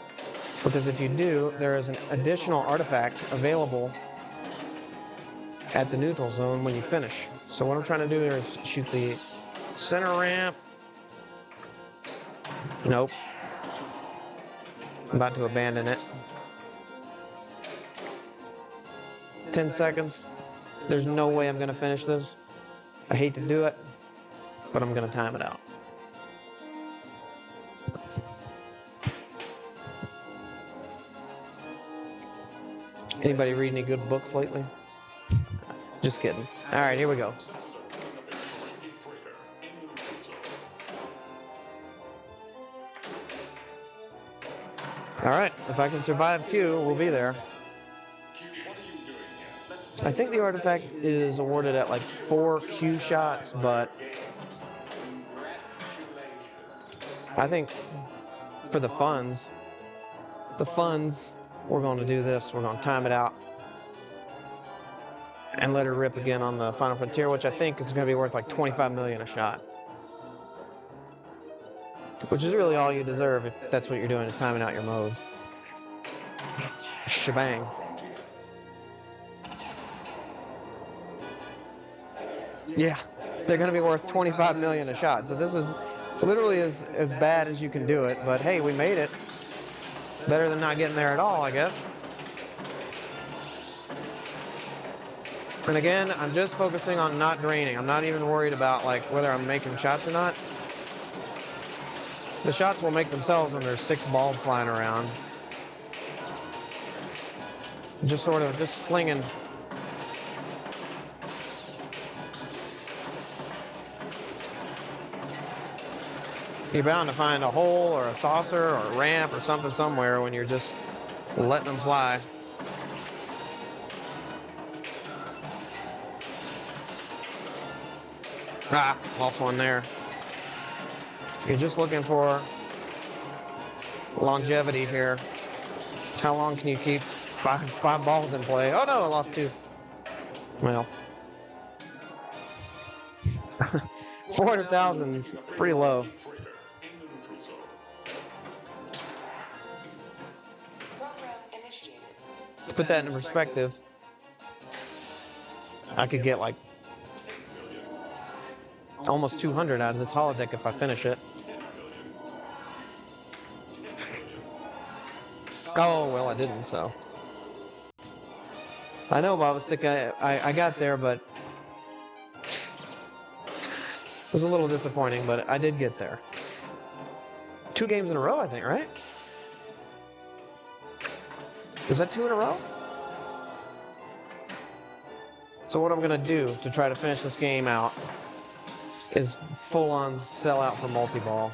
because if you do, there is an additional artifact available at the neutral zone when you finish. So what I'm trying to do here is shoot the center ramp. Nope. I'm about to abandon it. 10 seconds. There's no way I'm going to finish this. I hate to do it, but I'm going to time it out. Anybody read any good books lately? Just kidding. All right, here we go. All right, if I can survive Q, we'll be there. I think the artifact is awarded at like 4 Q shots, but I think for the funds, we're going to do this. We're going to time it out and let her rip again on the Final Frontier, which I think is going to be worth like 25 million a shot. Which is really all you deserve if that's what you're doing, is timing out your modes. Shebang. Yeah, they're going to be worth 25 million a shot. So this is literally as bad as you can do it. But hey, we made it. Better than not getting there at all, I guess. And again, I'm just focusing on not draining. I'm not even worried about like whether I'm making shots or not. The shots will make themselves when there's 6 balls flying around. Just sort of just flinging. You're bound to find a hole or a saucer or a ramp or something somewhere when you're just letting them fly. Ah, lost one there. You're just looking for longevity here. How long can you keep five balls in play? Oh no, I lost two. Well, 400,000 is pretty low. To put that into perspective, I could get like almost 200 out of this holodeck if I finish it. Oh, well, I didn't, so. I know, Bob, I got there, but it was a little disappointing, but I did get there. 2 games in a row, I think, right? Was that 2 in a row? So what I'm going to do to try to finish this game out is full-on sell out for multi-ball.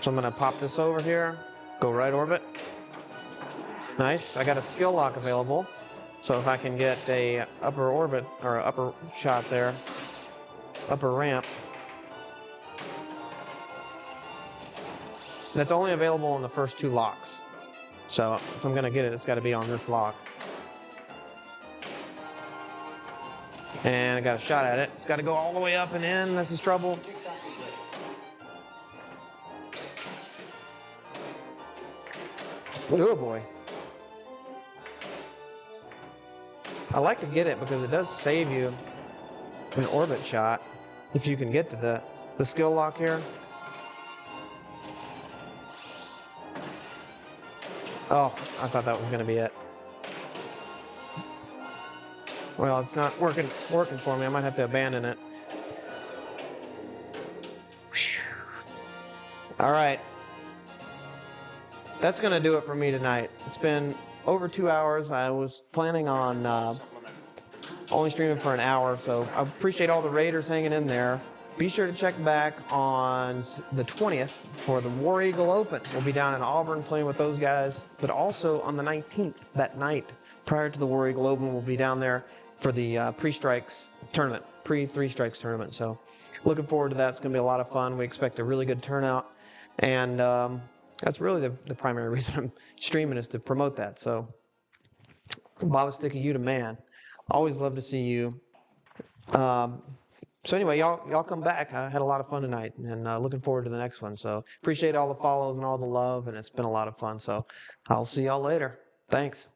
So I'm going to pop this over here, go right orbit. Nice. I got a skill lock available. So if I can get a upper orbit or upper shot there, upper ramp. That's only available on the first 2 locks. So if I'm going to get it, it's got to be on this lock. And I got a shot at it. It's got to go all the way up and in. This is trouble. Oh boy. I like to get it because it does save you an orbit shot if you can get to the skill lock here. Oh, I thought that was going to be it. Well, it's not working for me. I might have to abandon it. Whew. All right. That's going to do it for me tonight. It's been over 2 hours. I was planning on only streaming for an hour, so I appreciate all the raiders hanging in there. Be sure to check back on the 20th for the War Eagle Open. We'll be down in Auburn playing with those guys, but also on the 19th, that night, prior to the War Eagle Open, we'll be down there for the pre-strikes tournament, pre-3 strikes tournament. So looking forward to that. It's going to be a lot of fun. We expect a really good turnout, and that's really the primary reason I'm streaming, is to promote that. So Bob Sticky, you the man. Always love to see you. So anyway, y'all come back. I had a lot of fun tonight, and looking forward to the next one. So appreciate all the follows and all the love, and it's been a lot of fun. So I'll see y'all later. Thanks.